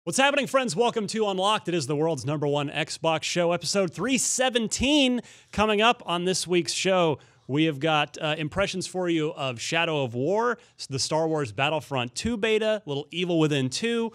What's happening, friends? Welcome to Unlocked. It is the world's #1 Xbox show, episode 317. Coming up on this week's show, we have got impressions for you of Shadow of War, the Star Wars Battlefront 2 beta, Little Evil Within 2,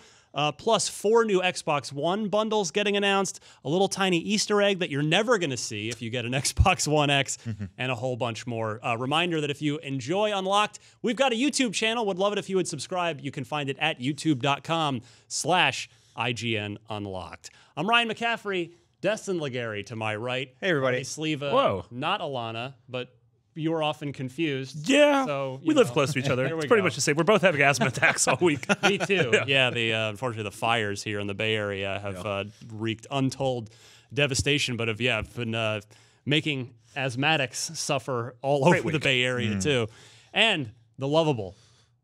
plus 4 new Xbox One bundles getting announced, a little tiny Easter egg that you're never going to see if you get an Xbox One X, and a whole bunch more. Reminder that if you enjoy Unlocked, we've got a YouTube channel. Would love it if you would subscribe. You can find it at youtube.com/IGN Unlocked. I'm Ryan McCaffrey, Destin Legary to my right. Hey, everybody. Sleva, Whoa. not Alana, but you were often confused. Yeah, so, we live close to each other. It's pretty much the same. We're both having asthma attacks all week. Me too. Yeah, unfortunately, the fires here in the Bay Area have wreaked untold devastation, but have been making asthmatics suffer all over the Bay Area too. And the lovable,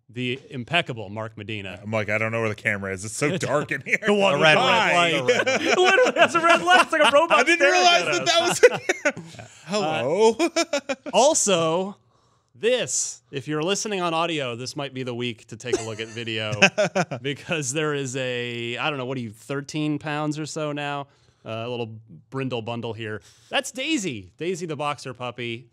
the impeccable Mark Medina. I'm like, I don't know where the camera is. It's so dark in here. The one red light. It literally has a red light. It's like a robot. I didn't realize that was in here. Hello. Also, if you're listening on audio, this might be the week to take a look at video because there is I don't know, 13 pounds or so now? A little brindle bundle here. That's Daisy. Daisy the boxer puppy.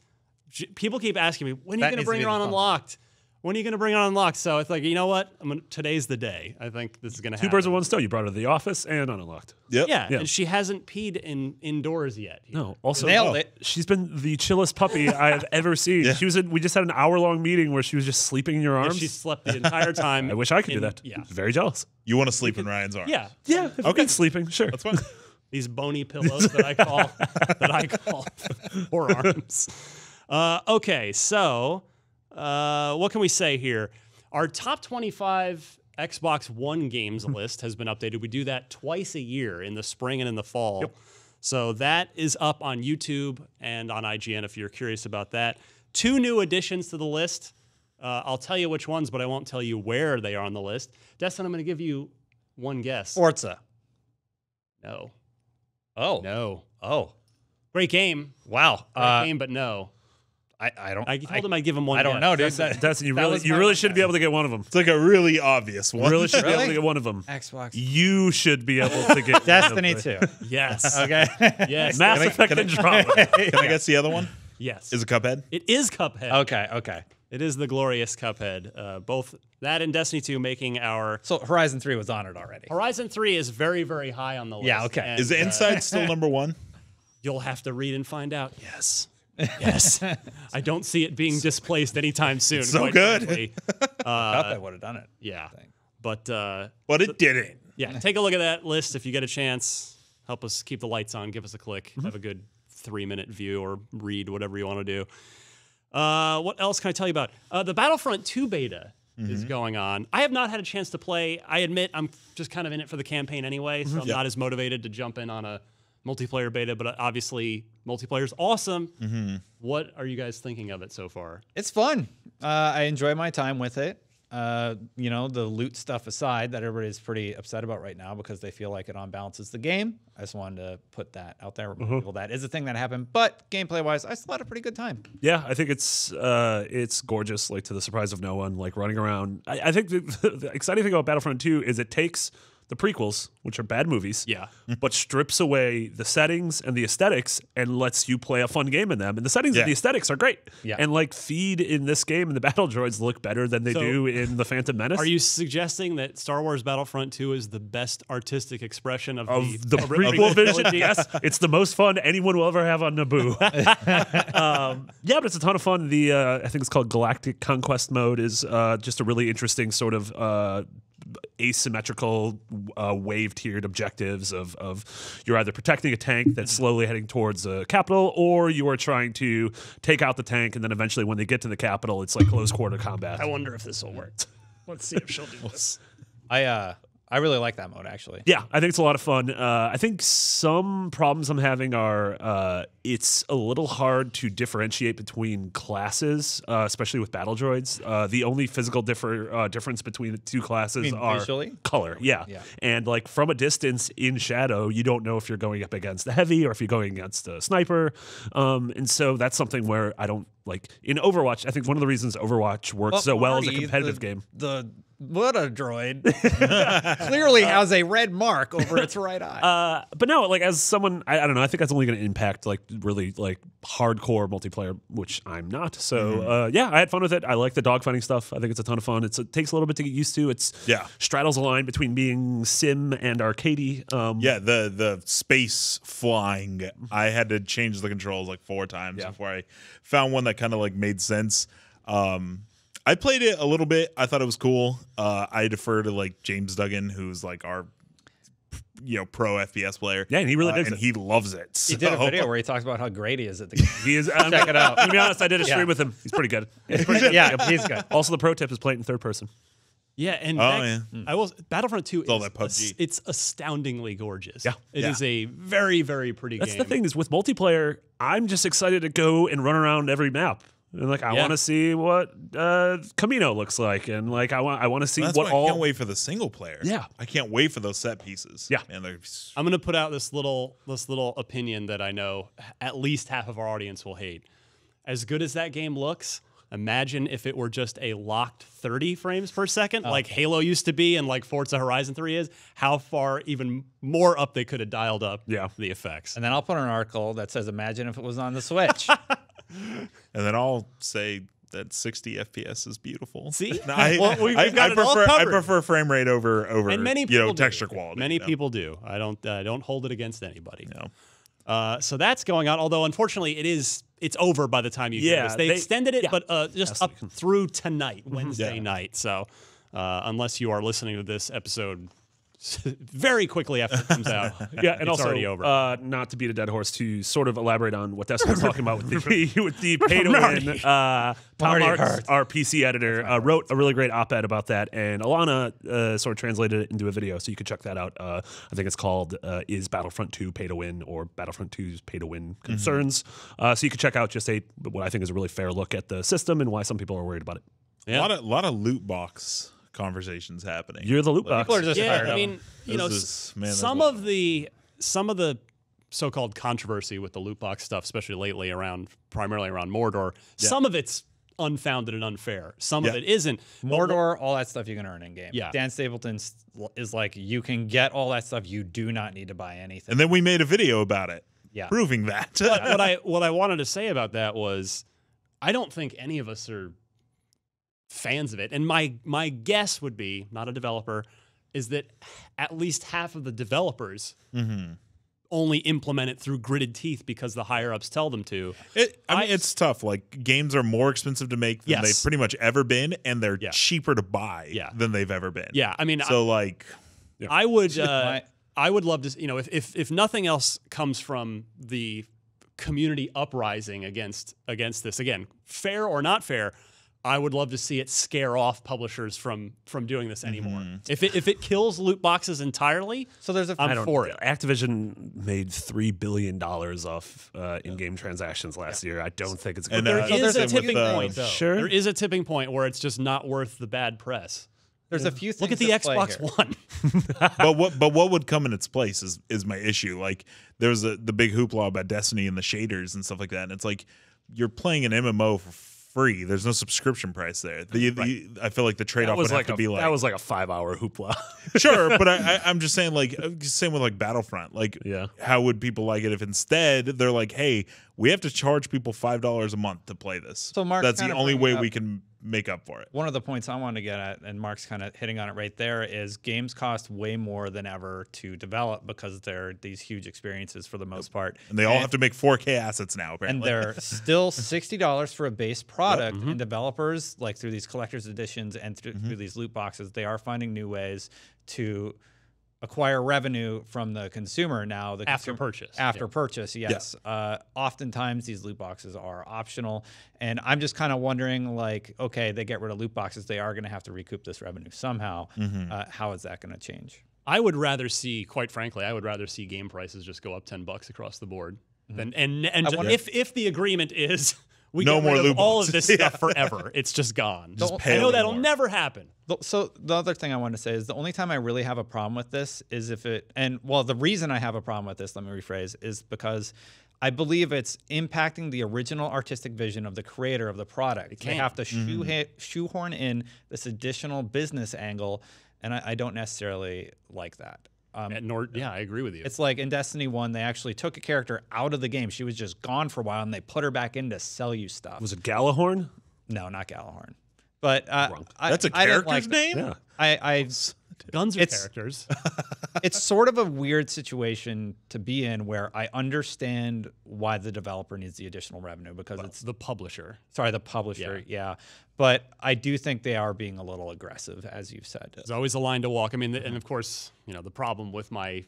People keep asking me, when are you going to bring her on Unlocked? When are you going to bring her on Unlocked? So it's like, you know what? Today's the day. I think this is going to happen. Two birds with one stone. You brought her to the office and on Unlocked. Yep. Yeah, and she hasn't peed indoors yet. No, also Nailed it. She's been the chillest puppy I have ever seen. Yeah. We just had an hour-long meeting where she was just sleeping in your And arms. she slept the entire time. I wish I could do that. Yeah. Very jealous. You want to sleep in Ryan's arms? Yeah. Yeah. Okay. Sleeping. Sure. That's fine. These bony pillows that I call forearms. Okay, so what can we say here? Our top 25 Xbox One games list has been updated. We do that twice a year, in the spring and in the fall. Yep. So that is up on YouTube and on IGN if you're curious about that. 2 new additions to the list. I'll tell you which ones, but I won't tell you where they are on the list. Destin, I'm going to give you one guess. Forza. No. Oh. No. Oh. Great game. Wow. Great game, but no. I don't. I told him I'd give him one. I don't know, dude. Destin, you that was my really one should be able to get one of them. It's like a really obvious one. You really should be able Really? to get one of them. Xbox. You should be able to get Destiny one of them. 2. Yes. Okay. Yes. Mass Can I- Effect can I- Andromeda. Can I guess the other one? Yes. Is it Cuphead? It is Cuphead. Okay. It is the glorious Cuphead. Both that and Destiny 2 making our So Horizon 3 was honored already. Horizon 3 is very, very high on the list. Yeah, okay. And, Is the Inside still #1? You'll have to read and find out. Yes. Yes. I don't see it being displaced anytime soon. so quite good. frankly. Cuphead would have done it. Yeah. I think. But But it didn't. yeah, take a look at that list if you get a chance. Help us keep the lights on. Give us a click. Have a good 3-minute view or read, whatever you want to do. What else can I tell you about? The Battlefront 2 beta is going on. I have not had a chance to play. I admit I'm just kind of in it for the campaign anyway, so I'm not as motivated to jump in on a multiplayer beta, but obviously multiplayer is awesome. What are you guys thinking of it so far? It's fun. I enjoy my time with it. You know, the loot stuff aside that everybody's pretty upset about right now because they feel like it unbalances the game. I just wanted to put that out there. People, that is a thing that happened, but gameplay-wise, I still had a pretty good time. Yeah, I think it's gorgeous, like to the surprise of no one, like running around. I think the exciting thing about Battlefront 2 is it takes the prequels, which are bad movies, Yeah. but strips away the settings and the aesthetics and lets you play a fun game in them. And the settings and the aesthetics are great. Yeah. And like feed in this game and the battle droids look better than they do in the Phantom Menace. Are you suggesting that Star Wars Battlefront 2 is the best artistic expression of the prequel vision? Yes, it's the most fun anyone will ever have on Naboo. Yeah, but it's a ton of fun. The I think it's called Galactic Conquest mode is just a really interesting sort of asymmetrical wave-tiered objectives of you're either protecting a tank that's slowly heading towards the capital, or you are trying to take out the tank, and then eventually when they get to the capital, it's like close-quarter combat. I wonder if this will work. Let's see if she'll do this. I really like that mode, actually. Yeah, I think it's a lot of fun. I think some problems I'm having are it's a little hard to differentiate between classes, especially with battle droids. The only physical difference between the two classes are visually? color. Yeah. And like from a distance in Shadow, you don't know if you're going up against the heavy or if you're going against a sniper. And so that's something where I don't like in Overwatch. I think one of the reasons Overwatch works so well as a competitive game. The what a droid clearly has a red mark over its right eye. But no, like as someone, I don't know. I think that's only going to impact like really like hardcore multiplayer, which I'm not. So yeah, I had fun with it. I like the dogfighting stuff. I think it's a ton of fun. It takes a little bit to get used to. It's straddles a line between being sim and arcadey. Yeah, the space flying. I had to change the controls like 4 times before I found one that kind of like made sense. I played it a little bit. I thought it was cool. I defer to like James Duggan, who's like our pro FPS player. Yeah, and he really digs and it. He loves it. He did a video where he talks about how great he is at the game. He is. Check it out. To be honest, I did a stream with him. He's pretty good. He's pretty good. Yeah, he's good. Also, the pro tip is play it in third person. Yeah, and I will. Battlefront 2 all is that PUBG. it's astoundingly gorgeous. Yeah. It is a very, very pretty That's game. the thing is with multiplayer, I'm just excited to go and run around every map. And like I want to see what Camino looks like, and like I want to see That's what why all. I can't wait for the single player. Yeah. I can't wait for those set pieces. Yeah. And I'm going to put out this little opinion that I know at least half of our audience will hate. As good as that game looks, imagine if it were just a locked 30 frames per second, like Halo used to be and like Forza Horizon 3 is, how far even more up they could have dialed up the effects. And then I'll put an article that says, imagine if it was on the Switch. And then I'll say that 60 FPS is beautiful. See? No, we've got it all I covered. prefer frame rate over And many people do. texture quality. Many people do. I don't hold it against anybody. No. So that's going on. Although unfortunately, it's over by the time you hear this. They extended it, but just up through tonight, Wednesday night. So unless you are listening to this episode very quickly after it comes out, And it's also, already over. Not to beat a dead horse, to sort of elaborate on what Destin was talking about with the pay to win. Tom Marks, our PC editor, wrote a really great op-ed about that, and Alana sort of translated it into a video, so you can check that out. I think it's called "Is Battlefront 2 Pay to Win?" or Battlefront 2's Pay to Win Concerns. So you can check out just what I think is a really fair look at the system and why some people are worried about it. Yeah. A lot of loot box conversations happening. You're the loot box. People are just fired up. I mean, some of the so-called controversy with the loot box stuff, especially lately primarily around Mordor, some of it's unfounded and unfair. Some of it isn't. Mordor, all that stuff you can earn in game. Yeah. Dan Stapleton is like, you can get all that stuff. You do not need to buy anything. And then we made a video about it. Yeah. Proving that. what I wanted to say about that was, I don't think any of us are fans of it. And my guess would be, not a developer, is that at least half of the developers only implement it through gritted teeth because the higher ups tell them to. I mean, it's tough. Like, games are more expensive to make than they've pretty much ever been, and they're cheaper to buy than they've ever been. Yeah, I mean, so I would I would love to, if nothing else comes from the community uprising against this, again, fair or not fair, I would love to see it scare off publishers from doing this anymore. If it kills loot boxes entirely, so there's I'm for it. Activision made $3 billion off in-game transactions last year. I don't think it's And, good. There is a tipping point, though. Sure. There is a tipping point where it's just not worth the bad press. There's a few things. Look at the Xbox One. but what would come in its place is my issue. Like, there's the big hoopla about Destiny and the shaders and stuff like that, and it's like you're playing an MMO for free. There's no subscription price there. I feel like the trade-off would have to be like, that was like a 5-hour hoopla. Sure, but I'm just saying, like, same with like Battlefront. Like, how would people like it if instead they're like, hey, we have to charge people $5 a month to play this. So Mark, that's the only way we can make up for it. One of the points I wanted to get at, and Mark's kind of hitting on it right there, is games cost way more than ever to develop because they're these huge experiences for the most part. And they all have to make 4K assets now, apparently. And they're still $60 for a base product. And developers, like through these collector's editions and through these loot boxes, they are finding new ways to acquire revenue from the consumer now. After purchase. After purchase, yes. Oftentimes these loot boxes are optional. And I'm just kind of wondering, like, okay, they get rid of loot boxes. They are going to have to recoup this revenue somehow. How is that going to change? I would rather see, quite frankly, game prices just go up $10 across the board. And if the agreement is, We no get more rid of loot all of boxes. this stuff forever. It's just gone. Just I pay a know little that'll more. never happen. So the other thing I want to say is the only time I really have a problem with this is if it, and well, the reason I have a problem with this, let me rephrase, is because I believe it's impacting the original artistic vision of the creator of the product. They have to shoehorn in this additional business angle, and I don't necessarily like that. I agree with you. It's like in Destiny 1, they actually took a character out of the game. She was just gone for a while, and they put her back in to sell you stuff. Was it Galahorn? No, not Galahorn. But That's a I didn't character's name? Yeah. Guns are it's- characters. It's sort of a weird situation to be in where I understand why the developer needs the additional revenue because it's the publisher. the publisher, yeah. But I do think they are being a little aggressive, as you've said. There's always a line to walk. I mean, and of course, the problem with the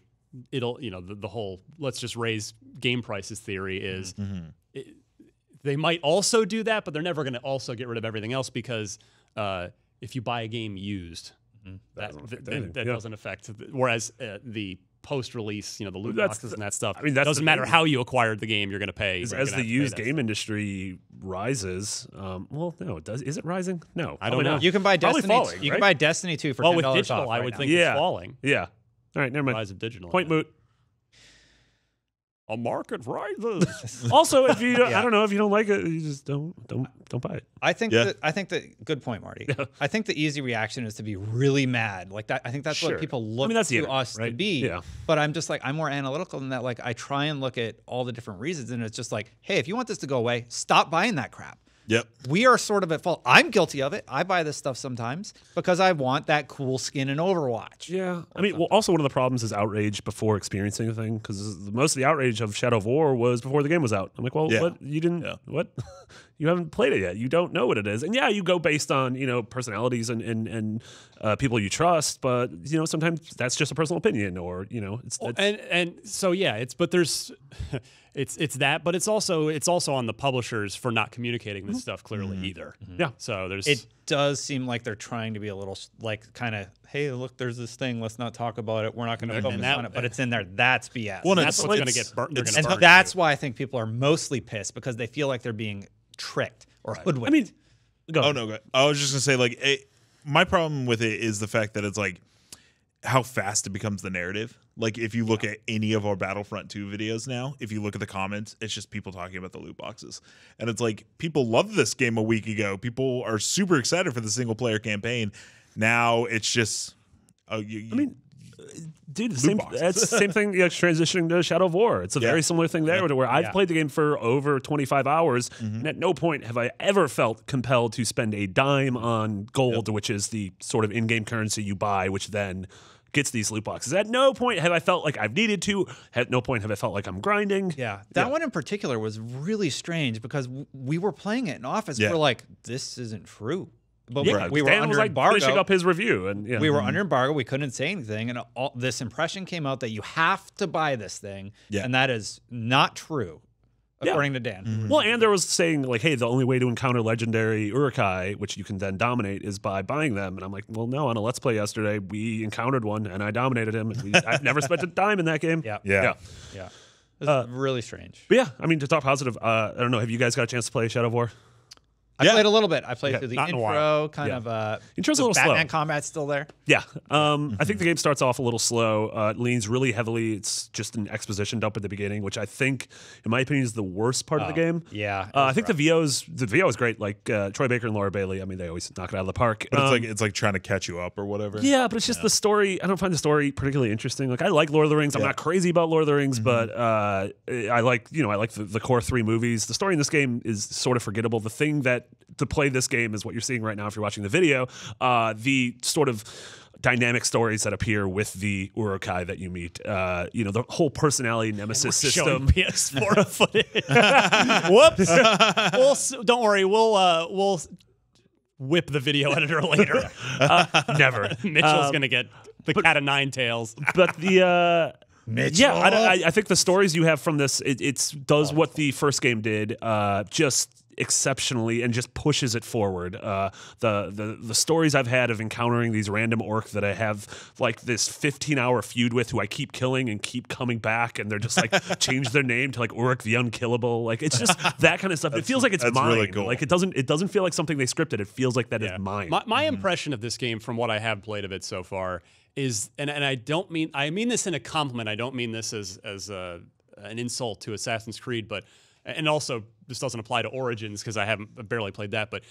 whole let's just raise game prices theory is they might also do that, but they're never going to also get rid of everything else because if you buy a game used, that doesn't affect. Whereas the post-release, the loot boxes and that stuff. I mean, that doesn't matter how you acquired the game. You're going to pay. As the used game industry rises, well, no, it does. Is it rising? No, I don't know. You can buy Probably Destiny. falling, You right? can buy Destiny 2 for $10 with digital, off I right would now. think Yeah. it's falling. Yeah. All right, never mind. Rise of digital. Point moot. A market rises. Also, if you, I don't know, if you don't like it, you just don't buy it. I think that good point, Marty. I think the easy reaction is to be really mad. Like that. I think that's Sure. what people look that's the to internet, us to right? be. Yeah. But I'm just like, I'm more analytical than that. Like I try and look at all the different reasons, and it's just like, hey, if you want this to go away, stop buying that crap. Yep. We are sort of at fault. I'm guilty of it. I buy this stuff sometimes because I want that cool skin in Overwatch. Yeah. I mean, well, also one of the problems is outrage before experiencing a thing, because most of the outrage of Shadow of War was before the game was out. I'm like, well, what? You didn't, what? You haven't played it yet. You don't know what it is. And yeah, you go based on, personalities and people you trust, but, sometimes that's just a personal opinion or, it's and so, yeah, but there's, it's that, but it's also on the publishers for not communicating this stuff clearly either. Yeah. So It does seem like they're trying to be a little like kind of, hey, look, there's this thing. Let's not talk about it. We're not going to focus on it, but it's in there. That's BS. Well, that's what's going to get burnt. And that's why I think people are mostly pissed because they feel like they're being tricked or hoodwinked. I mean, go Oh ahead. no, I was just gonna say like my problem with it is the fact that it's like how fast it becomes the narrative. Like if you look at any of our Battlefront 2 videos now, if you look at the comments, it's just people talking about the loot boxes. And it's like people loved this game a week ago. People are super excited for the single player campaign. Now it's just dude, it's the same thing. Transitioning to Shadow of War, it's a very similar thing there, where I've played the game for over 25 hours, and at no point have I ever felt compelled to spend a dime on gold, which is the sort of in-game currency you buy, which then gets these loot boxes. At no point have I felt like I've needed to. At no point have I felt like I'm grinding. Yeah, that one in particular was really strange because we were playing it in office. We're like, this isn't true. But we were Dan under was like embargo. finishing up his review, and we were under embargo. We couldn't say anything, and this impression came out that you have to buy this thing, and that is not true, according to Dan. Well, and there was saying like, hey, the only way to encounter legendary Urukai, which you can then dominate, is by buying them. And I'm like, well, no. On a Let's Play yesterday, we encountered one, and I dominated him. And I've never spent a dime in that game. Yeah. It was really strange. But yeah, I mean, to talk positive, I don't know. Have you guys got a chance to play Shadow of War? I played a little bit. I played through the not in a intro, kind of. Intro's a little Batman slow. combat's still there. Yeah. I think the game starts off a little slow. It leans really heavily. It's just an exposition dump at the beginning, which I think, in my opinion, is the worst part of the game. Yeah. I think the VO is great. Like Troy Baker and Laura Bailey, I mean, they always knock it out of the park. But it's like trying to catch you up or whatever. Yeah, but it's just the story. I don't find the story particularly interesting. Like I like Lord of the Rings. I'm not crazy about Lord of the Rings, but I like the core 3 movies. The story in this game is sort of forgettable. The thing that to play this game is what you're seeing right now if you're watching the video. The sort of dynamic stories that appear with the Urukai that you meet. The whole personality nemesis system. PS4 footage. Whoops. Don't worry. We'll whip the video editor later. Never. Mitchell's gonna get the cat of 9 tails. But the Mitchell. I think the stories you have from this it does what the first game did. exceptionally and just pushes it forward. The stories I've had of encountering these random orc that I have like this 15-hour feud with, who I keep killing and keep coming back, and they're just like change their name to like Uruk the Unkillable. Like it's just that kind of stuff. It feels like it's mine. Really cool. Like it doesn't feel like something they scripted. It feels like that is mine. My impression of this game, from what I have played of it so far, is, and I mean this in a compliment. I don't mean this as an insult to Assassin's Creed, but and also this doesn't apply to Origins because I barely played that. But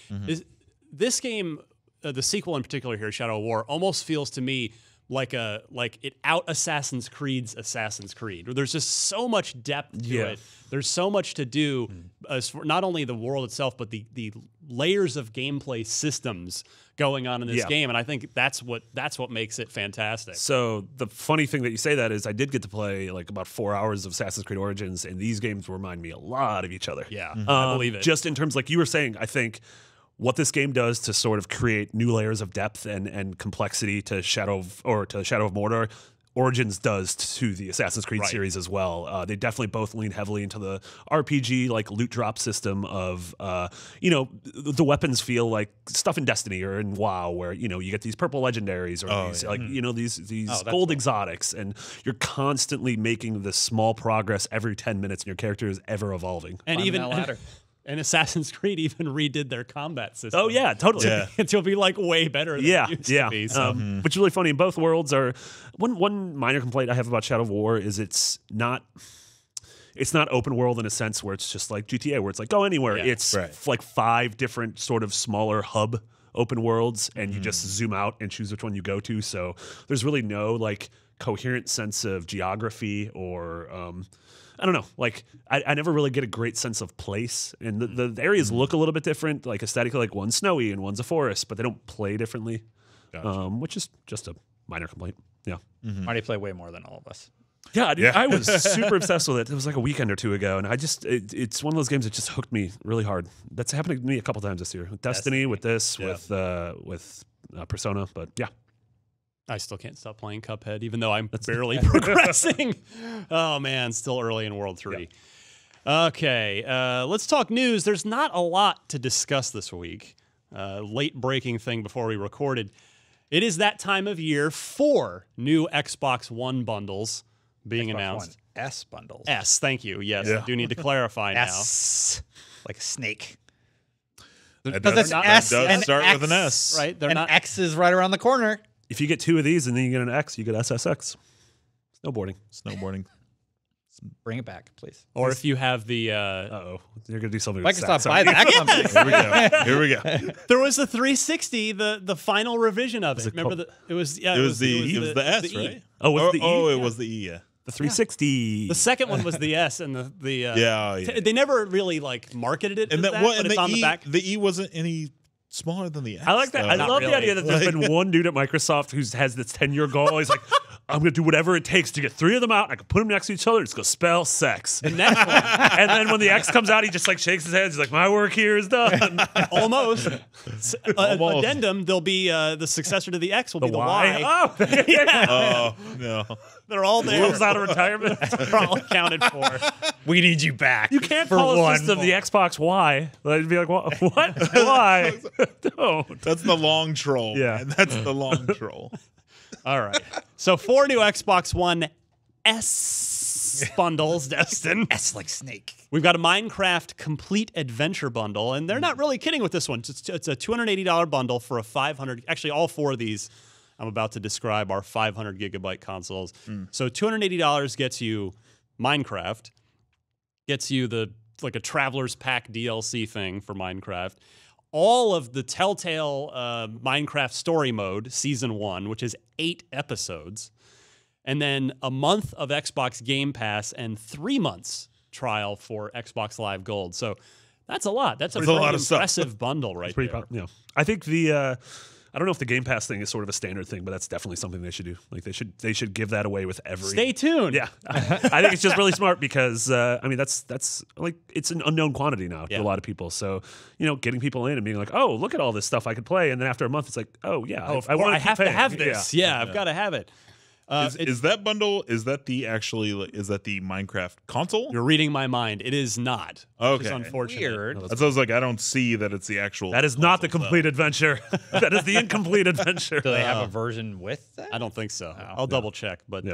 this game, the sequel in particular here, Shadow of War, almost feels to me like it out Assassin's Creed's Assassin's Creed. There's just so much depth to it. There's so much to do, as for not only the world itself, but the layers of gameplay systems going on in this game, and I think that's what makes it fantastic. So the funny thing that you say that is I did get to play like about 4 hours of Assassin's Creed Origins, and these games remind me a lot of each other. Yeah, I believe it. Just in terms, like you were saying, I think what this game does to sort of create new layers of depth and complexity to Shadow of Mordor, Origins does to the Assassin's Creed series as well. They definitely both lean heavily into the RPG, like loot drop system of, the weapons feel like stuff in Destiny or in WoW, where you get these purple legendaries or these gold exotics, and you're constantly making this small progress every 10 minutes, and your character is ever evolving. And even that ladder. And Assassin's Creed even redid their combat system. Oh yeah, totally. Yeah. To be like way better than it used to be. So. Which is really funny. Both worlds are one minor complaint I have about Shadow of War is it's not open world in a sense where it's just like GTA, where it's like go anywhere. Yeah, it's like 5 different sort of smaller hub open worlds, and you just zoom out and choose which one you go to. So there's really no like coherent sense of geography or I don't know. Like, I never really get a great sense of place. And the areas look a little bit different, like aesthetically, like one's snowy and one's a forest, but they don't play differently, which is just a minor complaint. Yeah. Marty played way more than all of us. Yeah, dude, I was super obsessed with it. It was like a weekend or 2 ago, and it's one of those games that just hooked me really hard. That's happened to me a couple times this year. With Destiny, with this, with Persona, but yeah. I still can't stop playing Cuphead, even though I'm barely progressing. Oh, man, still early in World 3. Yeah. Okay, let's talk news. There's not a lot to discuss this week. Late-breaking thing before we recorded. It is that time of year for new Xbox One bundles being announced. One S bundles. S, thank you. Yes, I do need to clarify S, like a snake. Because it's S. It does start with an S. Right? And X is right around the corner. If you get 2 of these and then you get an X, you get SSX. Snowboarding. Bring it back, please. Or if you have the... you're going to do something Microsoft, buy that company. Here we go. There was the 360, the final revision of it. Remember, it was the S, right? Oh, was it the E? It was the E, yeah. The 360. The second one was the S, and the they never really like marketed it. And it's on the back. The E wasn't any smaller than the S. I like that. I love the idea that there's been one dude at Microsoft who has this 10-year goal. He's like, I'm going to do whatever it takes to get 3 of them out. I can put them next to each other. Just go spell sex. The next one. And then when the X comes out, he just like shakes his head. He's like, my work here is done. Almost. Addendum, there'll be the successor to the X will be the Y. Oh, yeah. Oh, no. They're all there. Will's out of retirement. They're all accounted for. We need you back. You can't call a system the Xbox Y. They'd be like, what? Why? Don't. That's the long troll. Yeah. Man. That's the long troll. All right. So 4 new Xbox One S bundles, Destin. S like snake. We've got a Minecraft Complete Adventure bundle, and they're not really kidding with this one. It's a $280 bundle for a 500. Actually, all 4 of these I'm about to describe are 500 gigabyte consoles. So $280 gets you Minecraft, gets you like a Traveler's Pack DLC thing for Minecraft, all of the Telltale Minecraft Story Mode Season 1, which is 8 episodes, and then a month of Xbox Game Pass and 3 months trial for Xbox Live Gold. So that's a lot. That's a pretty impressive bundle right there. Yeah. I think I don't know if the Game Pass thing is sort of a standard thing, but that's definitely something they should do. Like they should give that away with every. Stay tuned. Yeah, I think it's just really smart because I mean that's like it's an unknown quantity now to a lot of people. So getting people in and being like, oh, look at all this stuff I could play, and then after a month it's like, oh yeah, I have to have this. Yeah, I've got to have it. Is that bundle? Is that the Minecraft console? You're reading my mind. It is not. Which is Okay. unfortunate. Weird. That's what I was like. I don't see that it's the actual. That is not the console complete adventure. That is the incomplete adventure. Do they have a version with that? I don't think so. I'll double check. But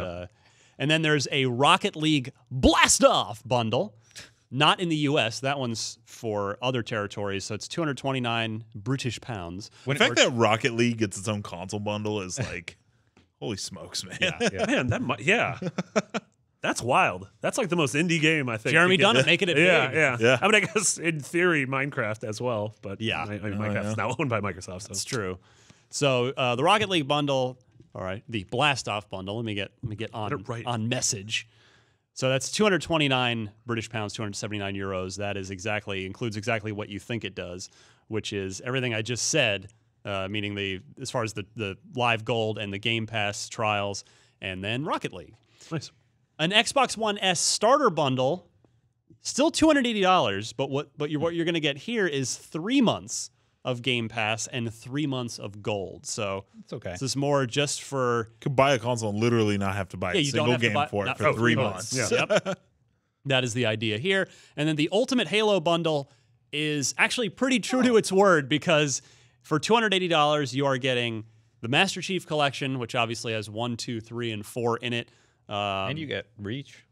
and then there's a Rocket League Blast Off bundle. Not in the U.S. That one's for other territories. So it's 229 British pounds. The fact that Rocket League gets its own console bundle is like, holy smokes, man! Man, that's wild. That's like the most indie game I think. Jeremy you can- Dunn making it Yeah, big. yeah. I mean, I guess in theory, Minecraft as well, but Yeah. I mean, Minecraft's now owned by Microsoft. So. It's true. So the Rocket League bundle, all right, the Blast Off bundle. Let me get on it right. on message. So that's 229 British pounds, 279 euros. That is includes exactly what you think it does, which is everything I just said, meaning as far as the live gold and the Game Pass trials, and then Rocket League. Nice. An Xbox One S starter bundle, still $280, but what you're going to get here is 3 months of Game Pass and 3 months of gold. So It's okay. this is more just for You could buy a console and literally not have to buy a you don't single have to game buy- for it not for 3 months. months. Yeah. Yep. That is the idea here. And then the Ultimate Halo bundle is actually pretty true to its word, because for $280 you are getting the Master Chief Collection, which obviously has 1, 2, 3, and 4 in it. And you get Reach.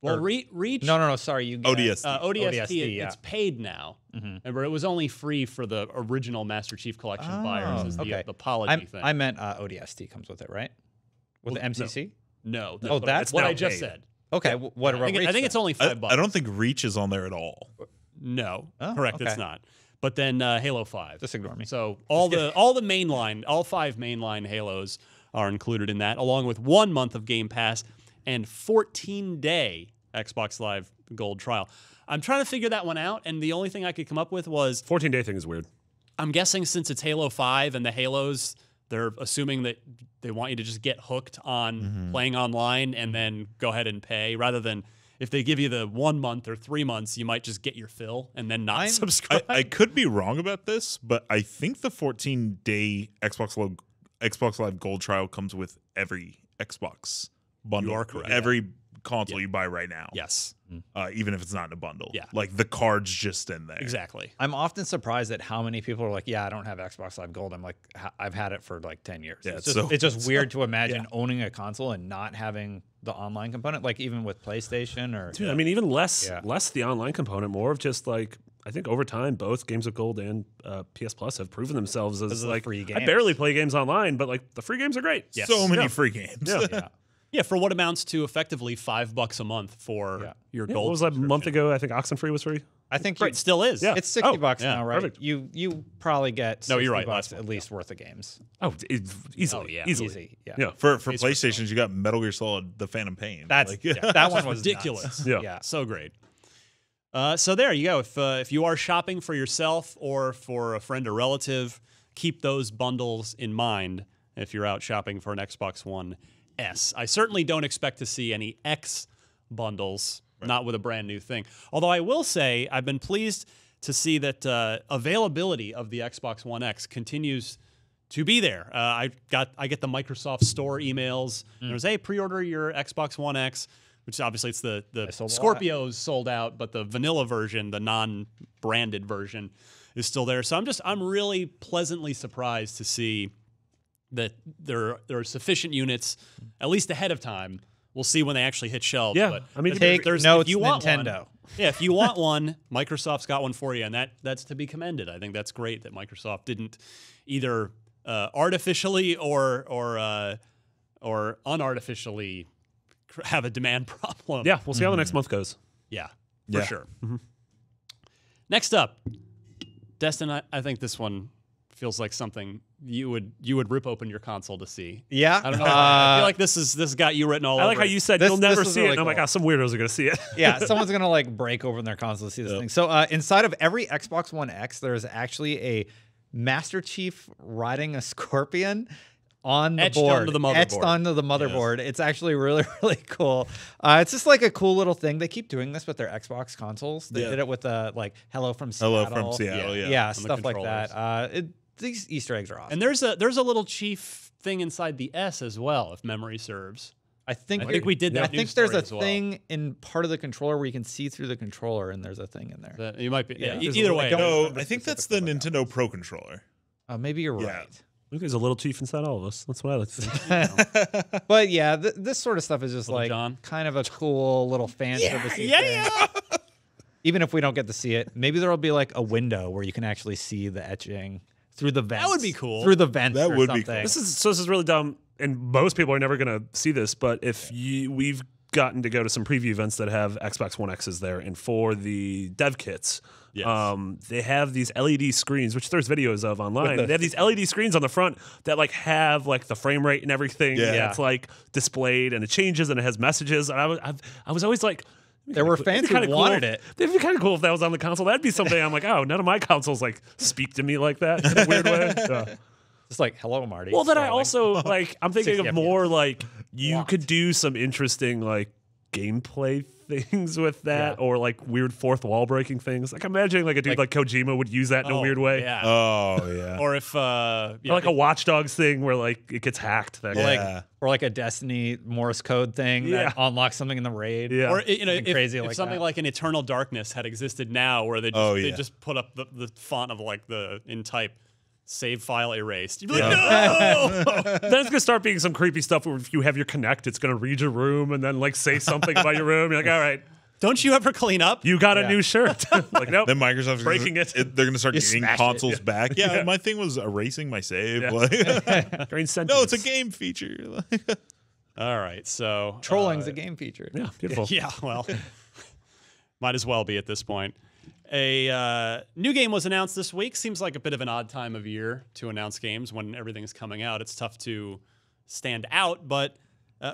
Well, Reach. No. Sorry, you get ODST. ODST, yeah. it's paid now. But it was only free for the original Master Chief Collection buyers. Is okay. the apology thing. I meant ODST comes with it, right? With the MCC? no, Oh, that's what now I just paid. said. Okay, what about Reach? I think it's then? only $5. I don't think Reach is on there at all. No, Oh, correct. It's okay. not. But then Halo 5. Just ignore me. So all the mainline, all 5 mainline Halos are included in that, along with 1 month of Game Pass and 14-day Xbox Live Gold trial. I'm trying to figure that one out, and the only thing I could come up with was 14-day thing is weird. I'm guessing since it's Halo 5 and the Halos, they're assuming that they want you to just get hooked on playing online and then go ahead and pay, rather than if they give you the 1 month or 3 months, you might just get your fill and then not subscribe. I could be wrong about this, but I think the 14-day Xbox Live Gold trial comes with every Xbox bundle. You are correct. Every console you buy right now. Yes, Even if it's not in a bundle. Yeah. Like the card's just in there. exactly. I'm often surprised at how many people are like, yeah, I don't have Xbox Live Gold. I'm like, I've had it for like 10 years. Yeah, It's just weird to imagine owning a console and not having the online component, like even with PlayStation or. Dude, I mean, even less Yeah. the online component, more of just like, I think over time, both Games of Gold and PS Plus have proven themselves as of the like, free I games. barely play games online, but like the free games are great. Yes. So many Yeah. free games. Yeah. Yeah, for what amounts to effectively $5 a month for your Yeah, gold. what was that, a month ago? I think Oxenfree was free. I think It still is. Yeah. it's $60 yeah, now, right? perfect. You probably get No, you're $60 right, last at month, least worth of games. Oh, easily. yeah. Easily. Easy. Yeah. Yeah. For PlayStations, you got Metal Gear Solid: The Phantom Pain. That's Like, that one was ridiculous. nuts. Yeah. Yeah. So great. So there you go. If you are shopping for yourself or for a friend or relative, keep those bundles in mind if you're out shopping for an Xbox One S. I certainly don't expect to see any X bundles, not with a brand new thing. Although I will say I've been pleased to see that availability of the Xbox One X continues to be there. I get the Microsoft Store emails. There's pre-order your Xbox One X, which obviously it's the sold a lot. Scorpio's sold out, but the vanilla version, the non-branded version, is still there. So I'm really pleasantly surprised to see that there are sufficient units, at least ahead of time. We'll see when they actually hit shelves. Yeah, but I mean, Take there's, notes, if you want Nintendo. One, yeah, if you want one, Microsoft's got one for you, and that's to be commended. I think that's great that Microsoft didn't either artificially or unartificially have a demand problem. Yeah, we'll see how the next month goes. Yeah, for Yeah. sure. Next up, Destin, I think this one feels like something you would rip open your console to see. Yeah. I don't know. I feel like this got you written all I over. like how you said This- you'll never this was see it. really And I'm like, cool. some weirdos are going to see it. Yeah, someone's gonna like break open their console to see this thing. So inside of every Xbox One X, there's actually a Master Chief riding a scorpion on the Etched board, onto the motherboard. etched onto the motherboard. It's actually really, really cool. It's just like a cool little thing. They keep doing this with their Xbox consoles. They Yeah. did it with like Hello from Seattle. Hello from Seattle. Yeah. Yeah, And the stuff like controllers. that. These Easter eggs are awesome. And there's a little Chief thing inside the S as well, if memory serves. I think we did that. I news think there's story a as well. thing in part of the controller where you can see through the controller, and there's a thing in there. You might be. Yeah. there's Either a- way. I don't No, remember I think that's the specifically Nintendo Pro controller. Maybe you're Yeah. right. I think there's a little chief inside all of us. That's what I like to think. But yeah, this sort of stuff is just Little like John. kind of a cool little fan service thing. Even if we don't get to see it, maybe there'll be like a window where you can actually see the etching through the vents. would be cool. Through the vents. That or would be something. cool. This is really dumb, and most people are never going to see this. But if we've gotten to go to some preview events that have Xbox One X's there, and for the dev kits, Yes. they have these LED screens, which there's videos of online. They have these LED screens on the front that like have like the frame rate and everything. Yeah. It's like displayed and it changes and it has messages. And I was always like. There were fans who wanted it. It'd be kind of cool if that was on the console. That'd be something I'm like, oh, none of my consoles like speak to me like that in a weird way. Yeah. Just like, hello, Marty. Well, then I Scrolling. also like I'm thinking 60 of more like you Locked. could do some interesting like gameplay things with that, or like weird fourth wall breaking things. Like I'm imagining like a dude like Kojima would use that in a weird way. Yeah. Oh yeah. Or if Or like a Watch Dogs thing where like it gets hacked. That Yeah. Or like a Destiny Morse code thing Yeah. that unlocks something in the raid. Yeah. Or Something if, crazy if like something that. like an Eternal Darkness had existed now, where they just, Oh, they yeah. just put up the font of like the in type save file erased. You'd be like, no. Then it's gonna start being some creepy stuff where if you have your Connect, it's gonna read your room and then like say something about your room. You're like, all right, Don't you ever clean up? you got a new shirt. Like nope. Then Microsoft's Breaking it. They're going to start getting smashed it. consoles back. Yeah, my thing was erasing my save. Yeah. Like, During no, it's a sentence. game feature. All right, so Trolling's a game feature. Yeah, beautiful. yeah, well, might as well be at this point. A new game was announced this week. Seems like a bit of an odd time of year to announce games when everything's coming out. It's tough to stand out, but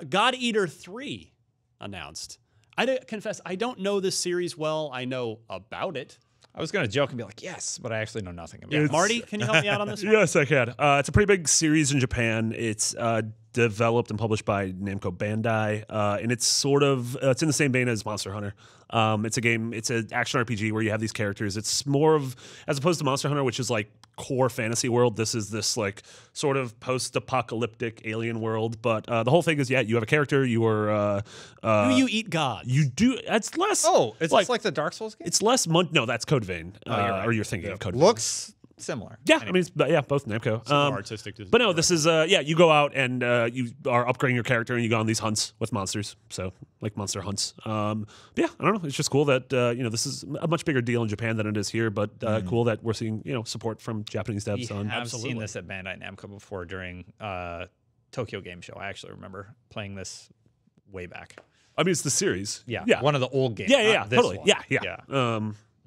God Eater 3 announced. Confess, I don't know this series well. I know about it. I was going to joke and be like, yes, but I actually know nothing about Yeah, it. Marty, can you help me out on this one? Yes, I can. It's a pretty big series in Japan. It's developed and published by Namco Bandai, and it's sort of it's in the same vein as Monster Hunter. It's a game. It's an action RPG where you have these characters. It's more of, as opposed to Monster Hunter, which is like core fantasy world. This is this like sort of post-apocalyptic alien world. But the whole thing is, yeah, you have a character. You are Do you eat gods? you do. It's less. Oh, is this like the Dark Souls game? It's less. No, that's Code Vein. you're right. Or you're thinking of Code Vein. Looks similar. Yeah, I mean, it's, yeah, both Namco. More artistic. But no, this is yeah. You go out and you are upgrading your character, and you go on these hunts with monsters. So like monster hunts. Yeah, I don't know. It's just cool that this is a much bigger deal in Japan than it is here. But cool that we're seeing support from Japanese devs on. I've Absolutely. seen this at Bandai Namco before during Tokyo Game Show. I actually remember playing this way back. I mean, it's the series. Yeah, yeah, one of the old games. yeah, not this totally. one. Yeah.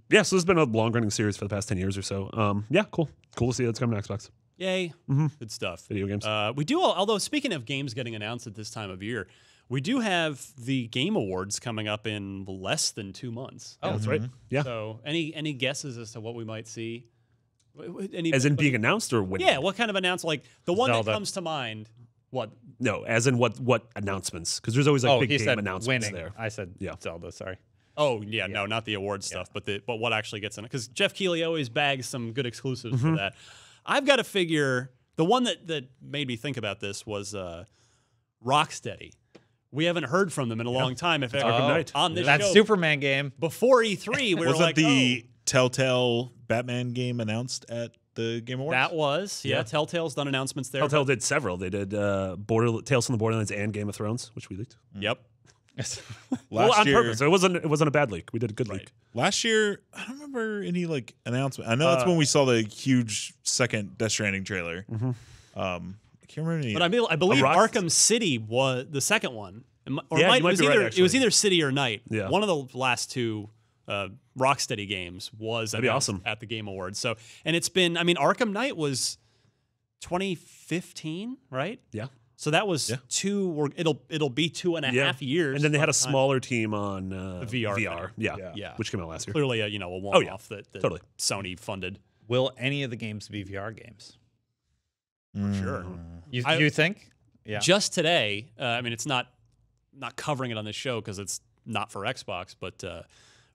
Yeah. So this has been a long running series for the past 10 years or so. Yeah, cool to see that's coming to Xbox. Yay. Good stuff. Video games. We do, although speaking of games getting announced at this time of year, we do have the Game Awards coming up in less than 2 months. Oh, that's right. Yeah. So any guesses as to what we might see? Any, As in being announced or when? yeah, what kind of announcement? Like the one Zelda. that comes to mind. What? No, as in what announcements? Because there's always like Oh, big he game said announcements winning. there. I said Yeah. Zelda. Sorry. Oh yeah, no, not the award stuff, but what actually gets in it. Because Jeff Keighley always bags some good exclusives for that. I've got to figure the one that made me think about this was Rocksteady. We haven't heard from them in a long time. If ever Knight. on this That show Superman game. before E3, we were Wasn't like, the Telltale Batman game announced at the Game Awards? that was Telltale's done announcements there. Telltale did several. They did Tales from the Borderlands and Game of Thrones, which we leaked. Yep. Well, Last on year, purpose. It wasn't a bad leak. We did a good leak. Last year, I don't remember any like announcement. I know that's when we saw the huge second Death Stranding trailer. I can't remember any. But I believe Rock- Arkham City was the second one. Or Yeah, it you might was be right, either it was actually. either City or Night. Yeah. One of the last two Rocksteady games was That'd be announced awesome. at the Game Awards. So, and it's been, I mean, Arkham Knight was 2015, right? Yeah. So that was it'll be 2.5 years. And then they by had a the time- smaller team on VR VR. thing. Yeah. Yeah. Which came out last year. Clearly a one-off that totally. Sony funded. Will any of the games be VR games? Sure. You think? Yeah. Just today, I mean, it's not covering it on this show because it's not for Xbox, but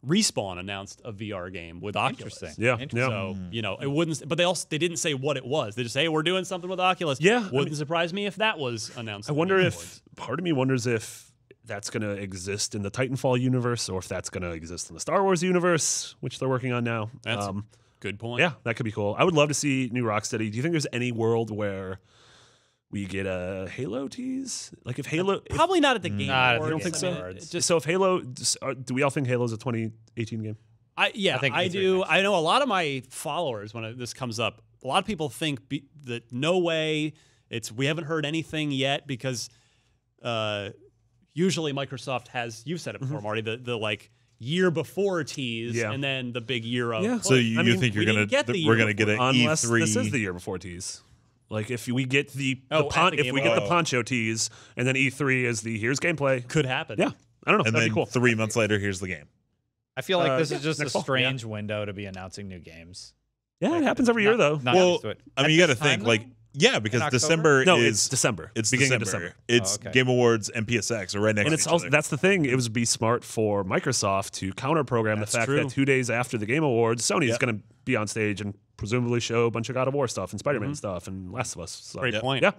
Respawn announced a VR game with Oculus. Interesting. Yeah. Interesting. So it wouldn't. But they didn't say what it was. They just say, hey, we're doing something with Oculus. Yeah, wouldn't surprise me if that was announced. I wonder if part of me wonders if that's going to exist in the Titanfall universe or if that's going to exist in the Star Wars universe, which they're working on now. That's a good point. Yeah, that could be cool. I would love to see new Rocksteady. Do you think there's any world where we get a Halo tease? Like if Halo... Probably not at the Game Not at Awards. the don't think Game so? Awards. So if Halo... Do we all think Halo's a 2018 game? I think I E3 do. next. I know a lot of my followers when this comes up. A lot of people think that no way. We haven't heard anything yet because usually Microsoft has. You've said it before, Marty. The like year before tease, Yeah. and then the big year of. Yeah. So you mean, think we didn't get the we're year gonna get an Unless E3? this is the year before tease. Like if we get the at the if Game we get the Awards. Poncho tease and then E3 is the here's gameplay. Could happen. Yeah. I don't know. and That'd then be cool. 3 months later, here's the game. I feel like this yeah, is just a next fall. strange window to be announcing new games. Yeah, it happens every year though. Not Well, used to it. I mean, At you got to this time, think like though? because October? December No, is it's December. It's beginning December. of December. It's okay. Game Awards and PSX are right next And to it's each also other. that's the thing. It would be smart for Microsoft to counter program the fact true. that 2 days after the Game Awards, Sony is Yep. going to be on stage and presumably show a bunch of God of War stuff and Spider-Man stuff and Last of Us. So, Great point. Yeah.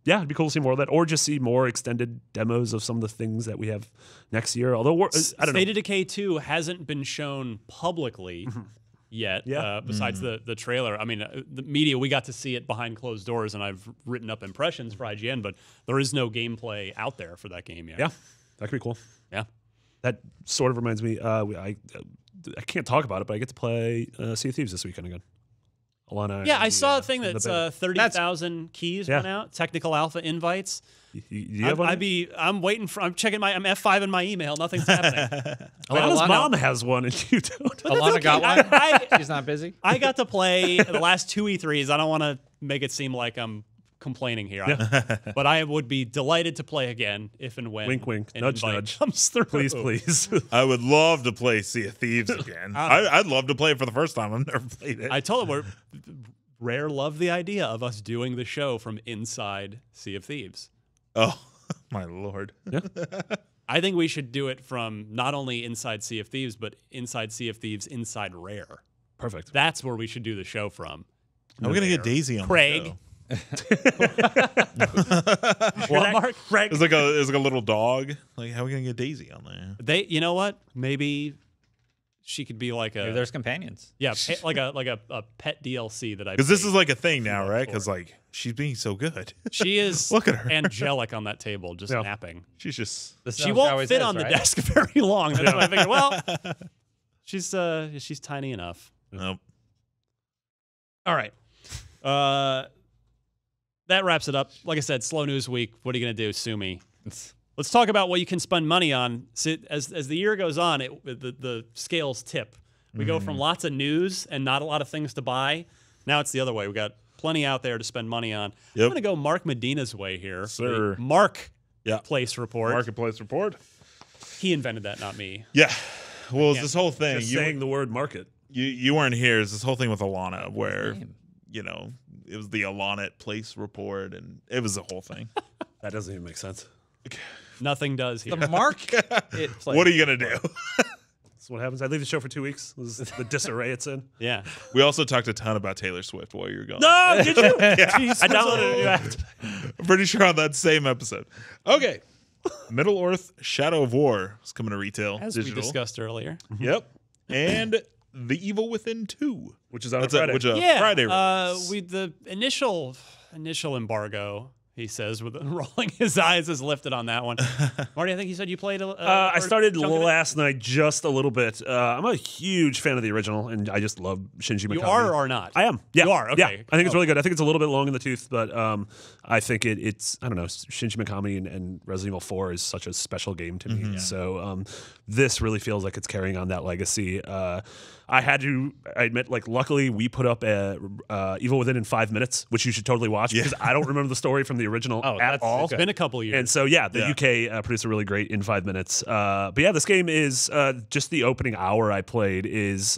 Yeah, it'd be cool to see more of that, or just see more extended demos of some of the things that we have next year. Although I don't State know. of Decay 2 hasn't been shown publicly yet. Yeah. Besides the trailer. I mean, the media, we got to see it behind closed doors, and I've written up impressions for IGN, but there is no gameplay out there for that game yet. Yeah, that could be cool. Yeah. That sort of reminds me. I can't talk about it, but I get to play Sea of Thieves this weekend again. Alana. Yeah, I and saw the, a thing and the that's beta. 30,000 keys Yeah. went out, technical alpha invites. You have one? I'm waiting for. I'm checking I'm F5 in my email. Nothing's happening. Alana's Alana- mom has one, and you don't. Alana got one. I She's not busy. I got to play the last 2 E3s. I don't want to make it seem like I'm complaining here, but I would be delighted to play again if and when. Wink, wink, an nudge, invite nudge. comes through. Please, please. I would love to play Sea of Thieves again. I'd love to play it for the first time. I've never played it. I told him Rare loved the idea of us doing the show from inside Sea of Thieves. Oh my lord! I think we should do it from not only inside Sea of Thieves, but inside Sea of Thieves, inside Rare. Perfect. That's where we should do the show from. Are we gonna get Daisy on Craig. the show? What, Mark? Craig. It's like a little dog. Like, how are we gonna get Daisy on there? You know what? Maybe she could be like Maybe a there's companions. like a pet DLC that I. Because this paid. is like a thing now, right? for. Because like she's being so good. She is Look at her. angelic on that table, just Yeah. napping. She's just. She won't fit on the desk very long. That's why I figured, well, she's tiny enough. Nope. All right. That wraps it up. Like I said, slow news week. What are you going to do? Sue me. Let's talk about what you can spend money on. So as the year goes on, the scales tip. We go from lots of news and not a lot of things to buy. Now it's the other way. We got plenty out there to spend money on. Yep. I'm going to go Mark Medina's way here. Sir. The Mark Yeah. Place report. Marketplace report. He invented that, not me. Yeah. Well, it's this whole thing. Just You, saying the word market. you weren't here. It's this whole thing with Alana where name? it was the Alana Place report, and it was the whole thing. That doesn't even make sense. Nothing does here. The mark. What are you gonna do? That's what happens. I leave the show for 2 weeks. This is the disarray it's in. Yeah. We also talked a ton about Taylor Swift while you were gone. No, did you? Jeez, I downloaded it. what's I'm pretty sure on that same episode. Okay. Middle Earth Shadow of War is coming to retail. As digital. we discussed earlier. Yep. And The Evil Within 2. Which is on That's Friday. Yeah. Friday release. The initial embargo, he says, with rolling his eyes is lifted on that one. Marty, I think you said you played I started chunk of it? last night just a little bit. I'm a huge fan of the original, and I just love Shinji Mikami. You are or not? I am. Yeah. You are? Yeah. Okay. I think it's really good. I think it's a little bit long in the tooth, but I think it's, I don't know, Shinji Mikami and Resident Evil 4 is such a special game to me. So this really feels like it's carrying on that legacy. I admit, like, luckily we put up Evil Within in 5 minutes, which you should totally watch because I don't remember the story from the original at all. It's been a couple years. And so, the UK produced a really great in 5 minutes. But yeah, this game is just the opening hour I played is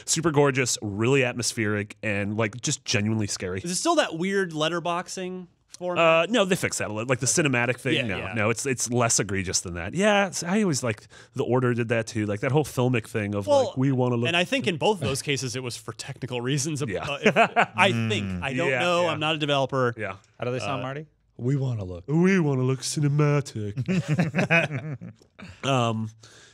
super gorgeous, really atmospheric, and like just genuinely scary. Is it still that weird letterboxing format? No, they fixed that a little. Like the cinematic thing. Yeah. No, it's less egregious than that. Yeah, I always like the Order did that too. Like that whole filmic thing of like we want to look. And I think in both of those cases it was for technical reasons. Yeah. I think. I don't know. Yeah. I'm not a developer. Yeah. How do they sound, Marty? We want to look cinematic.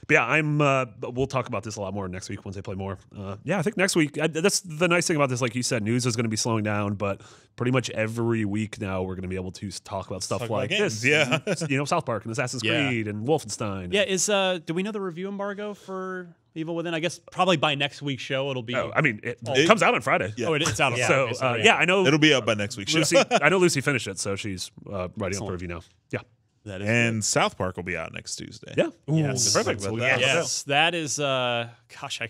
But yeah, we'll talk about this a lot more next week once I play more. Yeah, I think next week, that's the nice thing about this. Like you said, news is going to be slowing down, but pretty much every week now we're going to be able to talk about stuff like this. Yeah. South Park and Assassin's Creed and Wolfenstein. Yeah, do we know the review embargo for Evil Within? I guess probably by next week's show it'll be. Oh, I mean, it comes out on Friday. Yeah. Oh, it's out on So, Friday. yeah, I know. It'll be up by next week's show. Lucy, I know Lucy finished it, so she's writing up the review now. Yeah. That is And South Park will be out next Tuesday. Yeah. Yes. Perfect. Talk about Yeah. that. Yes, that is. Gosh,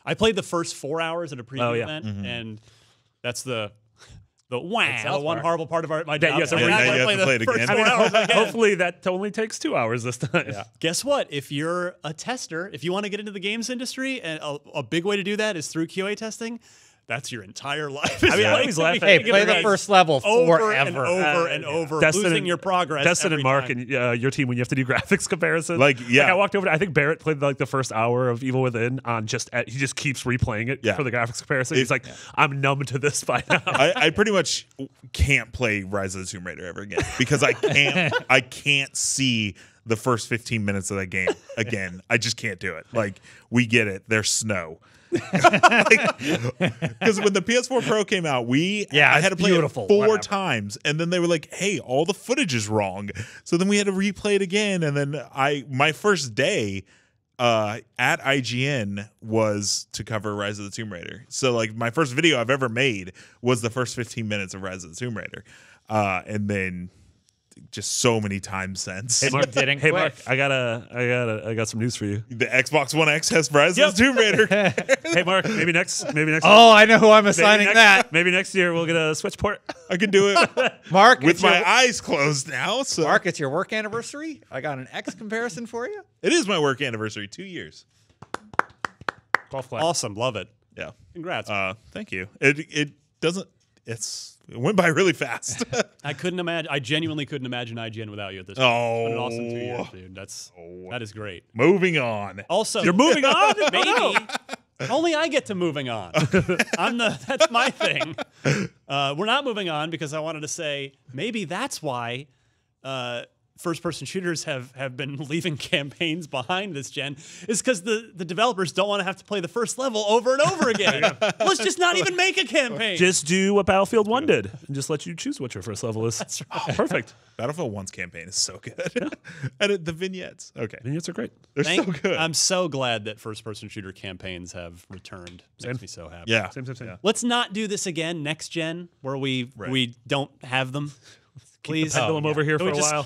I played the first 4 hours at a preview Oh, yeah. event, Mm-hmm. and that's the one South one Park. horrible part of my job. yeah, so I now wanna you have to the play it first again. 4 hours again. Hopefully that only takes 2 hours this time. Yeah. Guess what? If you're a tester, if you want to get into the games industry, and a big way to do that is through QA testing. That's your entire life. I mean, I always laugh at Hey, play the first level over forever. and over and over, Destin losing and- your progress. Destin every and Mark time. and your team when you have to do graphics comparisons. Like, yeah. I walked over. I think Barrett played like the first hour of Evil Within on he just keeps replaying it Yeah. for the graphics comparison. He's like, I'm numb to this by now. I pretty much can't play Rise of the Tomb Raider ever again because I can't see the first 15 minutes of that game again. I just can't do it. Like, we get it. There's snow. Because when the PS4 Pro came out, I had to play beautiful. it 4 Whatever. times, and then they were like, "Hey, all the footage is wrong." So then we had to replay it again, and then my first day at IGN was to cover Rise of the Tomb Raider. So like my first video I've ever made was the first 15 minutes of Rise of the Tomb Raider, and then just so many times since. Hey Mark, Didn't hey quit. Mark, I got some news for you. The Xbox One X has Rise of the Tomb Raider. Hey Mark, maybe next. Oh, I know who I'm maybe assigning next, that. Maybe next year we'll get a Switch port. I can do it Mark, with it's my your, eyes closed now. So Mark, it's your work anniversary. I got an X comparison for you. it is my work anniversary, 2 years. Golf clap. Awesome, love it. Yeah. Congrats. Thank you. It doesn't. It went by really fast. I couldn't imagine. I genuinely couldn't imagine IGN without you at this point. Oh. What an awesome 2 years, dude. That is great. Moving on. Also, You're moving on. maybe only I get to moving on. That's my thing. We're not moving on because I wanted to say maybe that's why first-person shooters have been leaving campaigns behind this gen, is because the developers don't want to have to play the first level over and over again. Let's just not even make a campaign. Just do what Battlefield 1 did and just let you choose what your first level is. That's right. Perfect. Battlefield 1's campaign is so good. And the vignettes. Okay. Vignettes are great. They're so good. I'm so glad that first-person shooter campaigns have returned. Makes me so happy. yeah. Same. Let's not do this again next gen where we don't have them. Please. Pendulum over here Can for we a just while.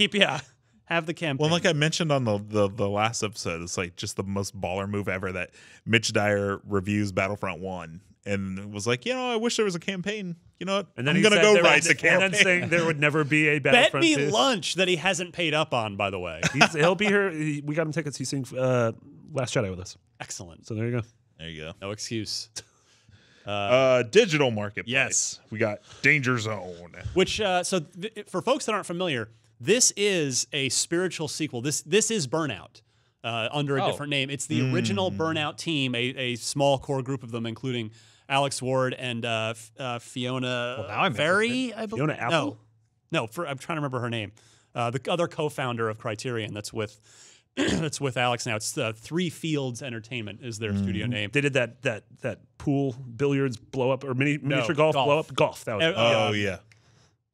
have the campaign. Well, like I mentioned on the last episode, it's like just the most baller move ever that Mitch Dyer reviews Battlefront 1 and was like, I wish there was a campain. You know what? And then I'm he going to said go there write was- the campaign. And then saying there would never be a Bet Battlefront me 2. lunch that he hasn't paid up on, by the way. He'll be here. We got him tickets. He's seeing Last Jedi with us. Excellent. So there you go. There you go. No excuse. Digital marketplace. Yes. We got Danger Zone. Which for folks that aren't familiar, this is a spiritual sequel. This is Burnout under a different name. It's the original Burnout team, a small core group of them, including Alex Ward and Fiona now I'm Ferry. I believe. Fiona Apple? No. I'm trying to remember her name. The other co-founder of Criterion. That's with that's with Alex now. It's Three Fields Entertainment is their studio name. They did that pool billiards blow up or miniature golf blow up. Golf. That was Oh, yeah.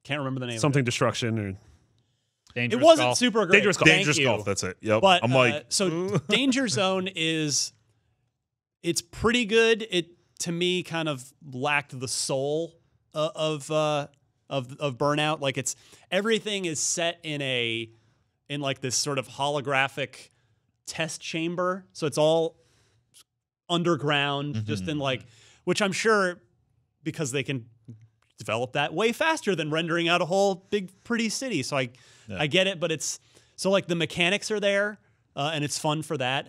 Can't remember the name. something destruction or Dangerous It wasn't golf. super great. Dangerous golf. Thank Dangerous you. Golf. That's it. Yep. But I'm like, so Danger Zone it's pretty good. It to me kind of lacked the soul of Burnout. Like everything is set in like this sort of holographic test chamber. So it's all underground, just in like, which I'm sure because they can develop that way faster than rendering out a whole big pretty city. So I get it, but it's so like the mechanics are there and it's fun for that.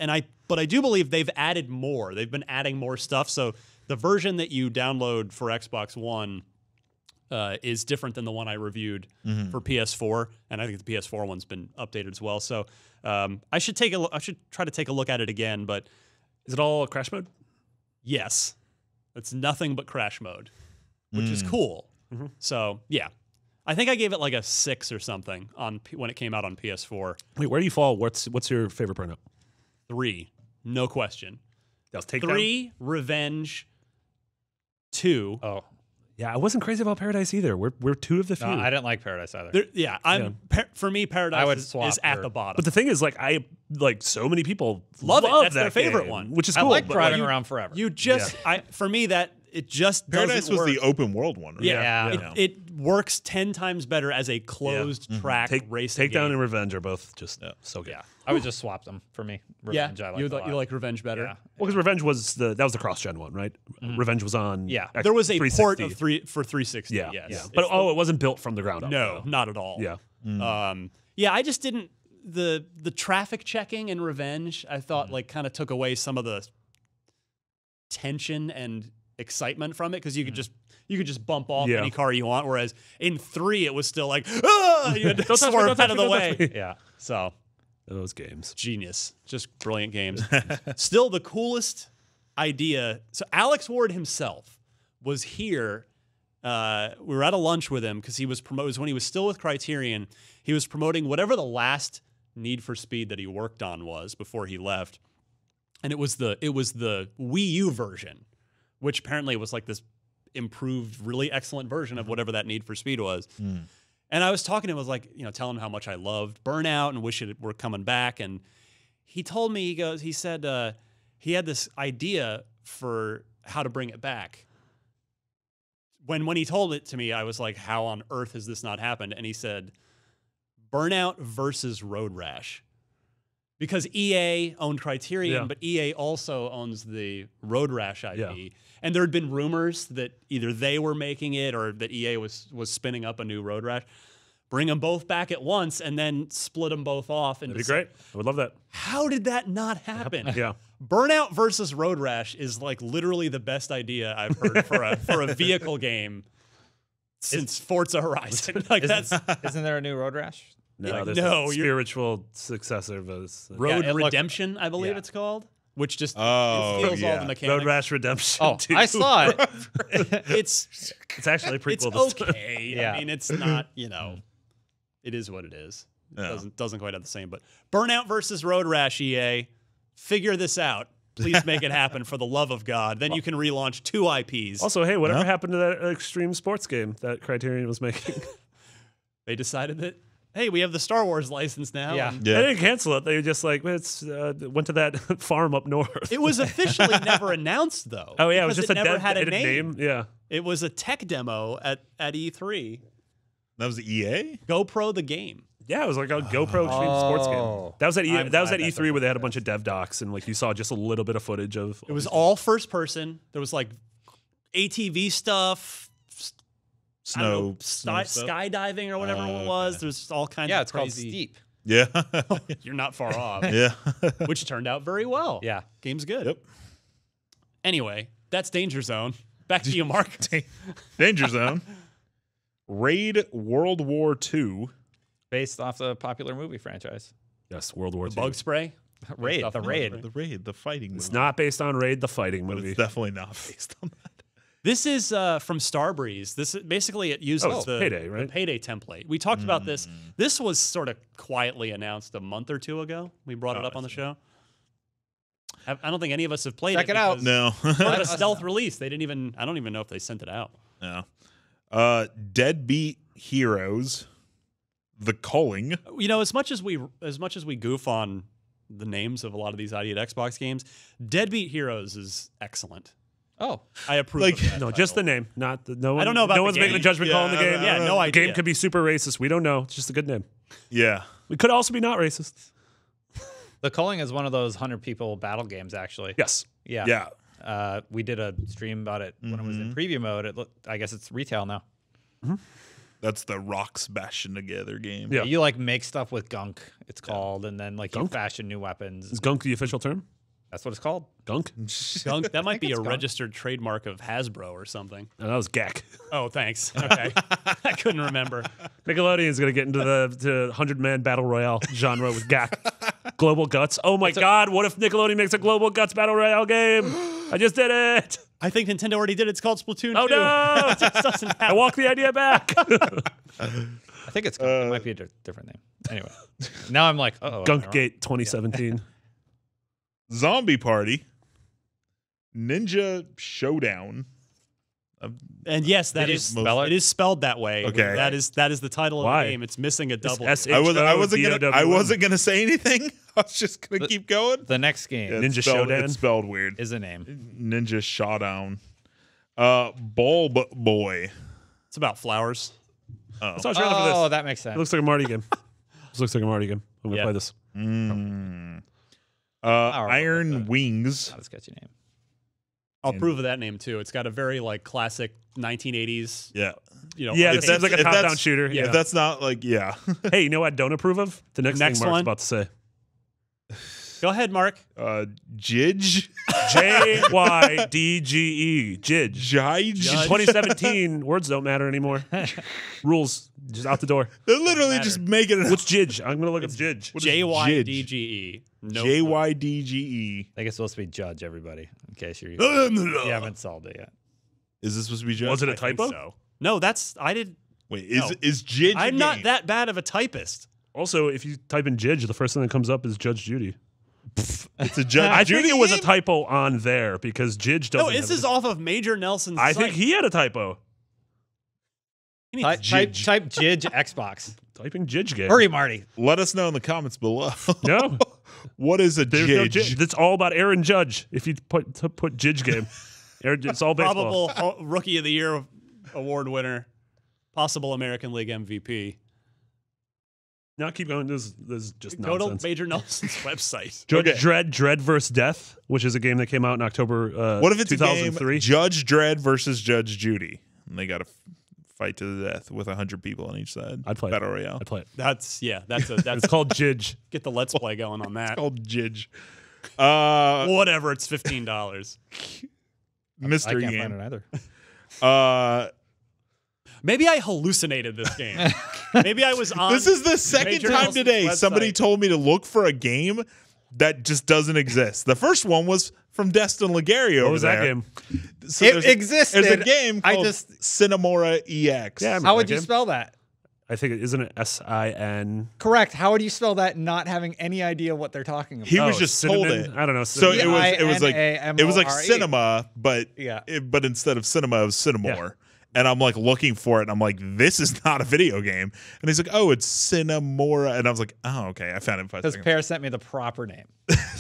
But I do believe they've added more. They've been adding more stuff. So the version that you download for Xbox One is different than the one I reviewed for PS4, and I think the PS4 one's been updated as well. So I should try to take a look at it again. But Is it all crash mode? yes, it's nothing but crash mode, which is cool. So yeah, I think I gave it like a 6 or something when it came out on PS4. Wait, where do you fall? What's your favorite burnout? 3, no question. That was Takedown? 3, Revenge. 2. Oh, Yeah, I wasn't crazy about Paradise either. We're 2 of the few. no, I didn't like Paradise either. For me, I Paradise would is swap at for- the bottom. But the thing is, like, so many people Love it. That's that their favorite game, one. which is I cool. like but, driving like, around forever. You just, for me, that it just Paradise doesn't was work. the open world one, right? Yeah, Yeah. It works 10 times better as a closed track racing Takedown game. and Revenge are both just so good. yeah, I would just swap them for me. Revenge, I you like a lot. like Revenge better. Yeah. Well, because Revenge was the cross-gen one, right? Revenge was on Yeah. There was a port 360. of for 360. Yeah, yes. yeah. But it wasn't built from the ground up. No, though. not at all. Yeah. Yeah, I just didn't the traffic checking in Revenge. I thought like kind of took away some of the tension and excitement from it because you could just bump off Yeah. any car you want. Whereas in 3, it was still like, ah, you had to Don't touch me, swerve don't touch out of me, the don't touch way. me. Yeah. So Those games. genius, just brilliant games. Still, the coolest idea. So Alex Ward himself was here. We were at a lunch with him because he was when he was still with Criterion. He was promoting whatever the last Need for Speed that he worked on was before he left, and it was the Wii U version, which apparently was like this improved, really excellent version of whatever that Need for Speed was. And I was talking to him, I was like, telling him how much I loved Burnout and wish it were coming back. And he told me, he said he had this idea for how to bring it back. When he told it to me, I was like, how on earth has this not happened? And he said, Burnout versus Road Rash. Because EA owned Criterion, but EA also owns the Road Rash IP. Yeah. And there had been rumors that either they were making it or that EA was spinning up a new Road Rash. Bring them both back at once and then split them both off. That'd be great. I would love that. How did that not happen? Yeah. Burnout versus Road Rash is like literally the best idea I've heard for a vehicle game since Forza Horizon. Like Isn't there a new Road Rash? No, there's no, a spiritual successor of this. Road Yeah, it looked- Redemption, I believe yeah. it's called, which just Oh, it feels all yeah. the mechanics. Road Rash Redemption. Oh, 2. I saw it. It's It's actually a prequel. it's this time. okay. Yeah. I mean, it's not, it is what it is. It Yeah. doesn't quite have the same. But Burnout versus Road Rash, EA, figure this out. Please make it happen for the love of God. Then you can relaunch 2 IPs. Also, hey, whatever Yeah. happened to that extreme sports game that Criterion was making? They decided that, hey, we have the Star Wars license now. Yeah. and They didn't cancel it. They just like went to that farm up north. It was officially never announced, though. Oh yeah, it was because just a never dead had a hidden name. Yeah. It was a tech demo at E3. That was EA? GoPro the game. Yeah, it was like a GoPro extreme sports game. Oh. That was at I'm that was glad at that's E3 what where they had a it bunch of dev docs and like you saw just a little bit of footage of. It was all first person. There was like ATV stuff, I don't know, Snow stuff? skydiving or whatever it was. There's all kinds Yeah, of it's called crazy. Steep. Yeah. You're not far off. Yeah. Which turned out very well. Yeah. Game's good. Yep. Anyway, that's Danger Zone. Back to you, Mark. Danger Zone. Raid World War II. Based off the popular movie franchise. Yes, World War II. Bug spray. Raid, off the the Raid. The Raid, the fighting It's movie. not based on Raid the fighting But movie. it's definitely not based on that. This is from Starbreeze. This is, basically it uses it's the Payday, right? the Payday template. We talked about this. This was sort of quietly announced a month or 2 ago. We brought it up on the show. I don't think any of us have played Check it. it out. because No. It was a stealth release. They didn't even. I don't even know if they sent it out. No. Deadbeat Heroes. The Culling. As much as we goof on the names of a lot of these ID at Xbox games, Deadbeat Heroes is excellent. Oh. I approve. Like- of that No, just the title. name, not the. No one, I don't know about No the one's making a game. judgment call on the Yeah, game. Yeah, no The idea. game could be super racist. We don't know. It's just a good name. Yeah. We could also be not racist. The Culling is one of those 100 people battle games, actually. Yes. Yeah. Yeah. We did a stream about it when it was in preview mode. I guess it's retail now. That's the rocks bashing together game. Yeah. You like make stuff with gunk, it's called, and then like you Gunk? fashion new weapons. Is gunk the official term? That's what it's called. Gunk? Gunk, that might be a it's gunk. registered trademark of Hasbro or something. No, that was Gak. Oh, thanks. Okay. I couldn't remember. Nickelodeon's going to get into the 100-man battle royale genre with Gak. Global Guts. Oh my God, what if Nickelodeon makes a Global Guts battle royale game? I just did it. I think Nintendo already did it. It's called Splatoon 2. Oh no! It just doesn't I happen. walked the idea back. I think it's it might be a different name. Anyway, now I'm like, oh, Gunkgate 2017. Zombie Party, Ninja Showdown. And yes, that Did you is spell it? it is spelled that way. Okay. That is the title Why? of the game. It's missing a W. I wasn't gonna say anything. I was just gonna keep going. The next game Yeah, Ninja it's spelled, Showdown? It's spelled weird. is a name. Ninja Showdown. Bulb Boy. It's about flowers. That's all I was trying for Oh, this. that makes It sense. looks like a Marty game. This looks like a Marty game. I'm gonna Yeah. play this. Iron Wings. Not a sketchy name. I'll approve of that name too. It's got a very like classic 1980s. Yeah. Yeah, it seems like a if top-down that's- shooter. yeah. If that's not like, yeah. Hey, you know what I don't approve of? The next Next thing Mark's one? about to say. Go ahead, Mark. Jidge. J-Y-D-G-E. Jidge. Jidge. In 2017, words don't matter anymore. Rules just out the door. They're literally matter. just making it What's Jidge? I'm gonna look up Jidge. JYDGE. No. JYDGE. I think it's supposed to be Judge, everybody, in case you Is haven't solved it yet. this supposed to be Judge? Was it a I think typo? so. No, I did. Wait, No. is Jidge a I'm not game? that bad of a typist. Also, if you type in Jidge, the first thing that comes up is Judge Judy. It's a Judge I Judy think it was a game? typo on there because Jidge doesn't. No, this have is off of Major Nelson's I site. think he had a typo. He Type needs- Jidge Xbox. Typing Jidge game. Hurry, Marty. Let us know in the comments below. No, What is a there's no Jidge? Jidge. It's all about Aaron Judge. If you put Jidge game, it's all baseball. Probable Rookie of the Year award winner, possible American League MVP. Now keep going. This is just Go nonsense. to Major Nelson's website. Judge Okay. Dredd vs. Death, which is a game that came out in October. What if it's 2003? a game Judge Dredd versus Judge Judy? And they got to fight to the death with 100 people on each side. I'd play it. Battle Royale. I'd play it. That's It's called Jidge. get the Let's Play going on that. Called Jidge. Whatever, it's $15. Mystery I can't find game. it either. Maybe I hallucinated this game. Maybe I was on. This is the second Major time Nelson's today somebody website. told me to look for a game that just doesn't exist. The first one was from Destin Legario What over was there. that game? So It there's existed. There's a game I called just- Cinemora EX. Yeah, I remember How would that you game. spell that? I think isn't it S-I-N? Correct. How would you spell that? Not having any idea what they're talking about. He was Oh, just told cinnamon? it. I don't know. So it was like C-I-N-A-M-O-R-E. cinema, but Yeah. but instead of cinema, it was Cinemore. And I'm like looking for it, and I'm like, this is not a video game. And he's like, oh, it's Cinemora, and I was like, oh, okay, I found it in 5 Because seconds. Pear sent me the proper name.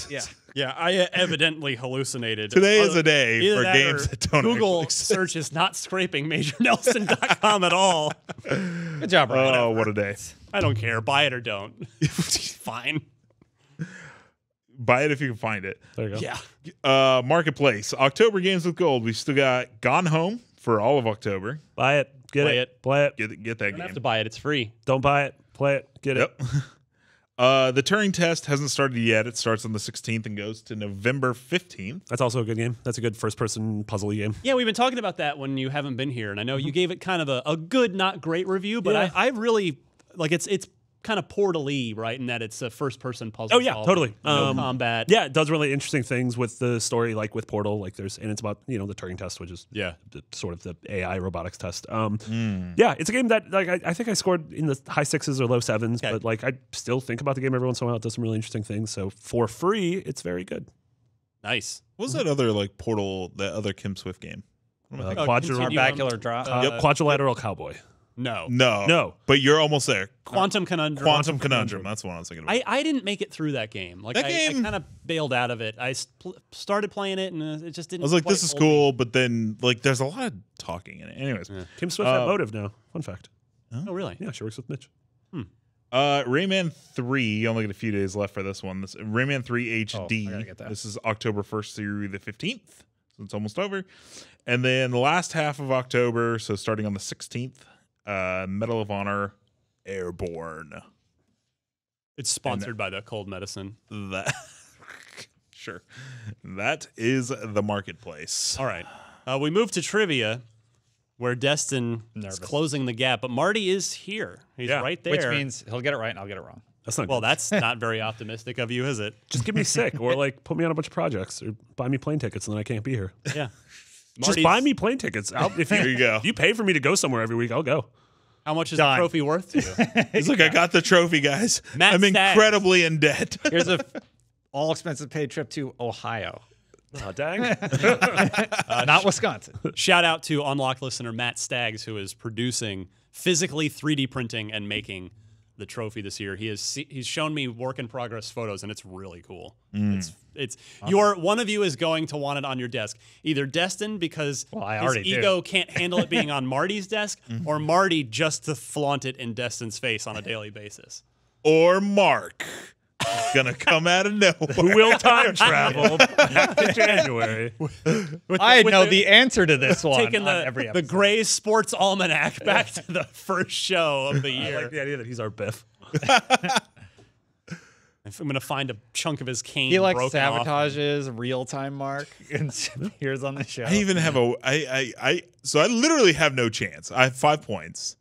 Yeah. Yeah, I evidently hallucinated. Today is a day Either for that games or that don't Google actually exist. search is not scraping MajorNelson.com at all. Good job, Brian. Oh, what a day! I don't care. Buy it or don't. Fine. Buy it if you can find it. There you go. Yeah. Marketplace, October games with gold. We still got Gone Home for all of October. Buy it. Get Play it. it. Play it. Get that You don't game. have to buy it. It's free. Don't buy it. Play it. Get it. Yep. The Turing test hasn't started yet. It starts on the 16th and goes to November 15th. That's also a good game. That's a good first-person puzzle game. Yeah, we've been talking about that when you haven't been here, and I know you gave it kind of a good, not great review, but Yeah. I really like it's kind of portally, right? In that it's a first-person puzzle. Oh, yeah, solving, totally. No combat. Yeah, it does really interesting things with the story, like with Portal. Like and it's about the Turing test, which is Yeah. sort of the AI robotics test. Yeah, it's a game that like I think I scored in the high 6s or low 7s, but like I still think about the game every once in a while. It does some really interesting things. So for free, it's very good. Nice. What was that other like Portal? That other Kim Swift game? What am I thinking? Quadrilateral, Bacular drop. Quadrilateral Cowboy. No. No, but you're almost there. Quantum Conundrum. Quantum Conundrum. That's what I was thinking about. I didn't make it through that game. Like That I game- kind of bailed out of it. I started playing it and it just didn't. I was like, quite this is hold me. cool, but then like there's a lot of talking in it. Anyways, Kim Swift at Motive now. Fun fact. Oh really? Yeah, she works with Mitch. Rayman 3. You only get a few days left for this one. This Rayman 3 HD. I gotta get that. This is October 1st through the 15th, so it's almost over. And then the last half of October, so starting on the 16th, Medal of Honor Airborne. It's sponsored by the cold medicine. That Sure. That is the marketplace. All right. We move to trivia, where Destin is closing the gap, but Marty is here. He's right there. Which means he'll get it right and I'll get it wrong. That's not well, good. that's not very optimistic of you, is it? Just get me sick or like put me on a bunch of projects or buy me plane tickets and then I can't be here. Yeah. Just buy me plane tickets. There you go. If you pay for me to go somewhere every week, I'll go. How much is the trophy worth to you? He's like, I got the trophy, guys. Matt I'm Staggs. incredibly in debt. Here's a all expenses paid trip to Ohio. Oh, dang. Not Wisconsin. Shout out to Unlocked listener Matt Staggs, who is producing, physically 3D printing and making the trophy this year. He's shown me work in progress photos, and it's really cool. It's awesome. One of you is going to want it on your desk. Either Destin, because his ego can't handle it being on Marty's desk, or Marty just to flaunt it in Destin's face on a daily basis. Or Mark. It's gonna come out of nowhere. Who will time travel back to January? I know the answer to this one. Taking the Gray Sports Almanac back to the first show of the year. I like the idea that he's our Biff. I'm going to find a chunk of his cane. He like broken off. sabotages real-time Mark and appears on the show. I even have so I literally have no chance. I have 5 points.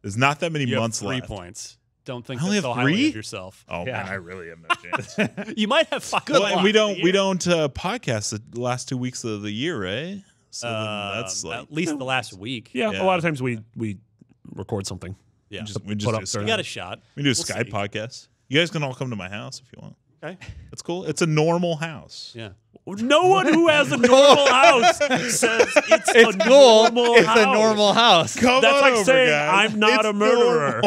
There's not that many You months have 3 left. points. Don't think I only that's so have highly 3? of yourself. Oh Yeah. man, I really have no chance. You might have 5. Well, and we don't podcast the last 2 weeks of the year, right? So then that's like at least the last week. Yeah, Yeah. a lot of times we record something. Yeah. we put up just do there. You got a shot. we do a We'll Skype see. podcast. You guys can all come to my house if you want. Okay. That's cool. It's a normal house. Yeah. No one who has a normal house says it's a cool. normal It's house. a normal house. Come That's on like over, saying guys. I'm not It's a murderer.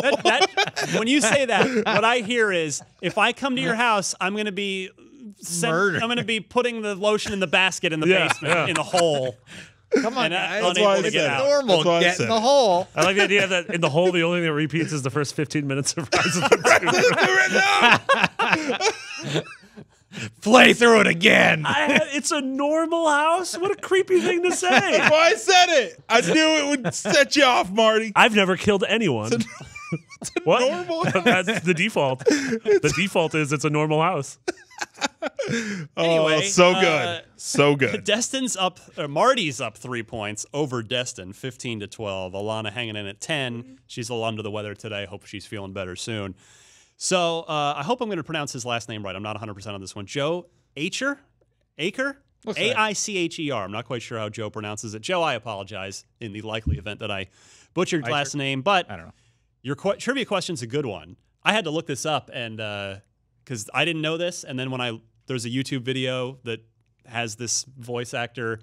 When you say that, what I hear is, if I come to your house, I'm going to be Murder. I'm going to be putting the lotion in the basket in the Yeah, basement yeah. in the hole. Come on, And guys. unable why I to get said out. it. Normal. That's why I Get in said the it. hole. I like the idea that in the whole, the only thing that repeats is the first 15 minutes of Rise of the Tomb Raider. Play through it again. It's a normal house? What a creepy thing to say. That's why I said it. I knew it would set you off, Marty. I've never killed anyone. What? normal That's the default. The default is it's a normal house. Anyway, so good. So good. Destin's up, or Marty's up 3 points over Destin, 15-12. Alana hanging in at 10. She's a little under the weather today. Hope she's feeling better soon. So I hope I'm going to pronounce his last name right. I'm not 100% on this one. Joe Aicher? A-I-C-H-E-R. I'm not quite sure how Joe pronounces it. Joe, I apologize in the likely event that I butchered your last name, but I don't know. your trivia question's a good one. I had to look this up, and because I didn't know this, and then when there's a YouTube video that has this voice actor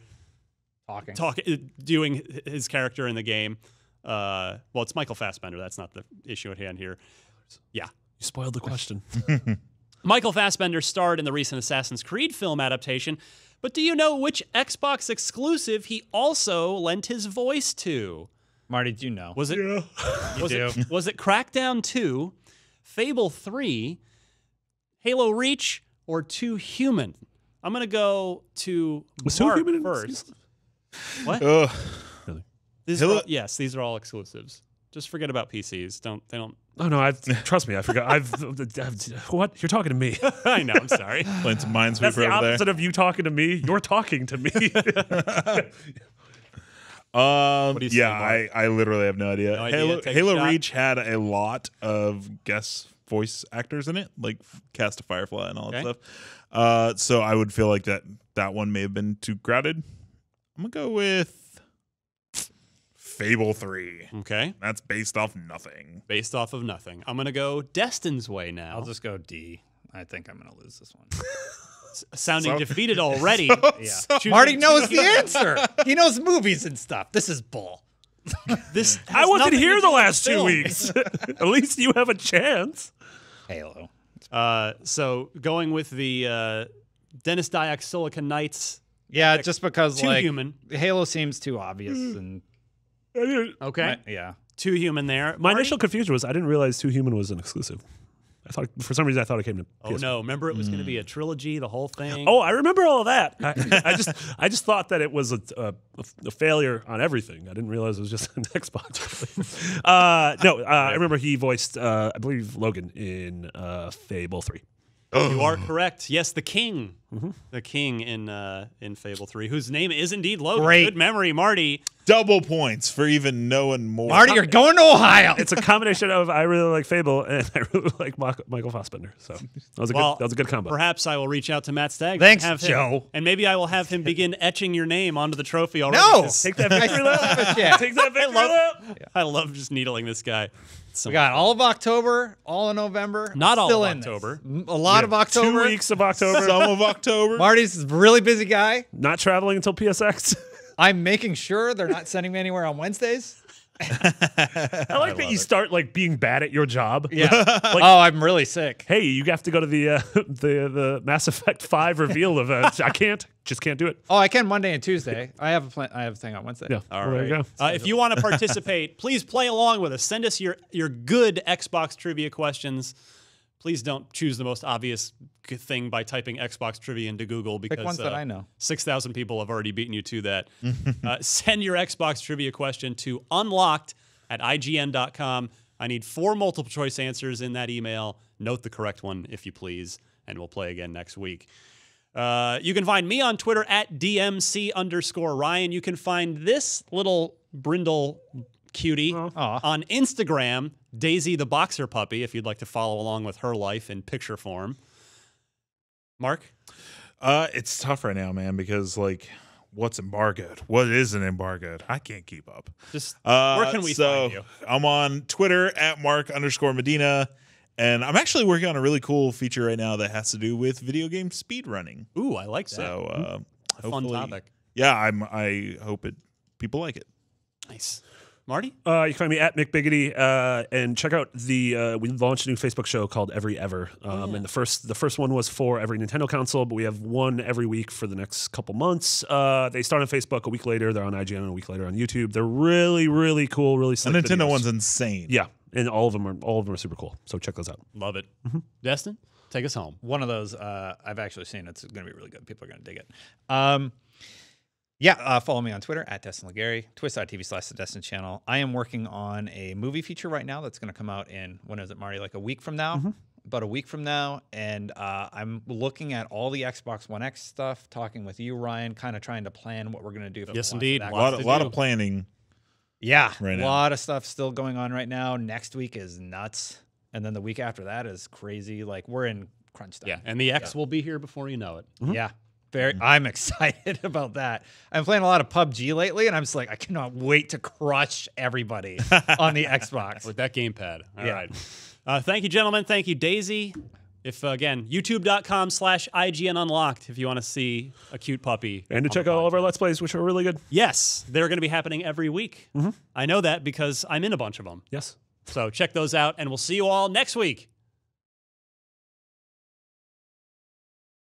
doing his character in the game. Well, it's Michael Fassbender. That's not the issue at hand here. Yeah. You spoiled the question. Michael Fassbender starred in the recent Assassin's Creed film adaptation, but do you know which Xbox exclusive he also lent his voice to? Marty, do you know? Was it do. was it Crackdown 2, Fable 3, Halo Reach, or 2 Human? I'm gonna go to Was Mark 2 Human first. What? Ugh. Yes, these are all exclusives. Just forget about PCs. They don't. Oh no! Trust me. I forgot. What? You're talking to me. I know. I'm sorry. Playing some Minesweeper That's the over there. opposite of you talking to me. You're talking to me. do you say, Mark? I literally have no idea. No idea. Take a Halo shot. Reach had a lot of guest voice actors in it, like Cast of Firefly and all that stuff. So I would feel like that one may have been too crowded. I'm gonna go with Fable 3. Okay. That's based off nothing. Based off of nothing. I'm gonna go Destin's way now. I'll just go D. I think I'm going to lose this one. Sounding defeated already. Yeah. Marty knows the answer. He knows movies and stuff. This is bull. This I has wasn't nothing to here do the with last 2 film. weeks. At least you have a chance. Halo. So going with the Dennis Dyack Silicon Knights. Yeah, just because Too like human. Halo seems too obvious and Okay. yeah. 2 Human there. My Marty? initial confusion was I didn't realize 2 Human was an exclusive. I thought for some reason I thought it came to Oh PS4. no! Remember, it was going to be a trilogy, the whole thing. Oh, I remember all of that. I just thought that it was a failure on everything. I didn't realize it was just an Xbox. I remember he voiced, I believe, Logan in Fable 3. You are correct. Yes, the King the king in Fable 3, whose name is indeed Logan. Great. Good memory, Marty. Double points for even knowing more. Marty, you're going to Ohio. It's a combination of I really like Fable and I really like Michael Fassbender. So that was a good combo. Perhaps I will reach out to Matt Stagg. Thanks, and have Joe. and maybe I will have him begin etching your name onto the trophy already. No! 'cause Take that victory lap. Take that victory lap. I love just needling this guy. We got all of October, all of November. Not all still of in this. October. A lot of October. 2 weeks of October. Some of October. Marty's a really busy guy. Not traveling until PSX. I'm making sure they're not sending me anywhere on Wednesdays. I like that you start like being bad at your job. Yeah. Oh, I'm really sick. Hey, you have to go to the the Mass Effect 5 reveal event. I just can't do it. Oh, I can Monday and Tuesday. I have a thing on Wednesday. Yeah. All well, there you right. go. If you want to participate, please play along with us. Send us your good Xbox trivia questions. Please don't choose the most obvious thing by typing Xbox trivia into Google because Pick ones that I know. 6,000 people have already beaten you to that. Send your Xbox trivia question to unlocked@ign.com. I need 4 multiple choice answers in that email. Note the correct one if you please, and we'll play again next week. You can find me on Twitter at DMC_Ryan. You can find this little brindle cutie on Instagram, Daisy the Boxer Puppy, if you'd like to follow along with her life in picture form. Mark? It's tough right now, man, because like what's embargoed? What isn't embargoed? I can't keep up. Just where can we find you? I'm on Twitter at Mark_Medina. And I'm actually working on a really cool feature right now that has to do with video game speedrunning. Ooh, I like that. So a fun topic. Yeah, I hope people like it. Nice. Marty? You can find me at McBiggity and check out we launched a new Facebook show called Every Ever. And the first one was for every Nintendo console, but we have one every week for the next couple months. They start on Facebook a week later, they're on IGN a week later on YouTube. They're really, really cool, really slick The Nintendo videos. one's insane. Yeah, and all of them are super cool. So check those out. Love it. Destin, take us home. One of those I've actually seen. It's going to be really good. People are going to dig it. Follow me on Twitter at Destin Legary, twitch.tv/the Destin channel. I am working on a movie feature right now that's going to come out in, when is it, Marty? Like a week from now? About a week from now. And I'm looking at all the Xbox One X stuff, talking with you, Ryan, kind of trying to plan what we're going to do. Yes, indeed. A lot of planning. Yeah, right a now. lot of stuff still going on right now. Next week is nuts. And then the week after that is crazy. Like, we're in crunch time. Yeah, and the X will be here before you know it. Yeah. I'm excited about that. I'm playing a lot of PUBG lately, and I'm just like, I cannot wait to crush everybody on the Xbox. With that gamepad. All right. Thank you, gentlemen. Thank you, Daisy. If, again, youtube.com/IGN Unlocked if you want to see a cute puppy. And to check out all of our Let's Plays, which are really good. Yes, they're going to be happening every week. I know that because I'm in a bunch of them. Yes. So check those out, and we'll see you all next week.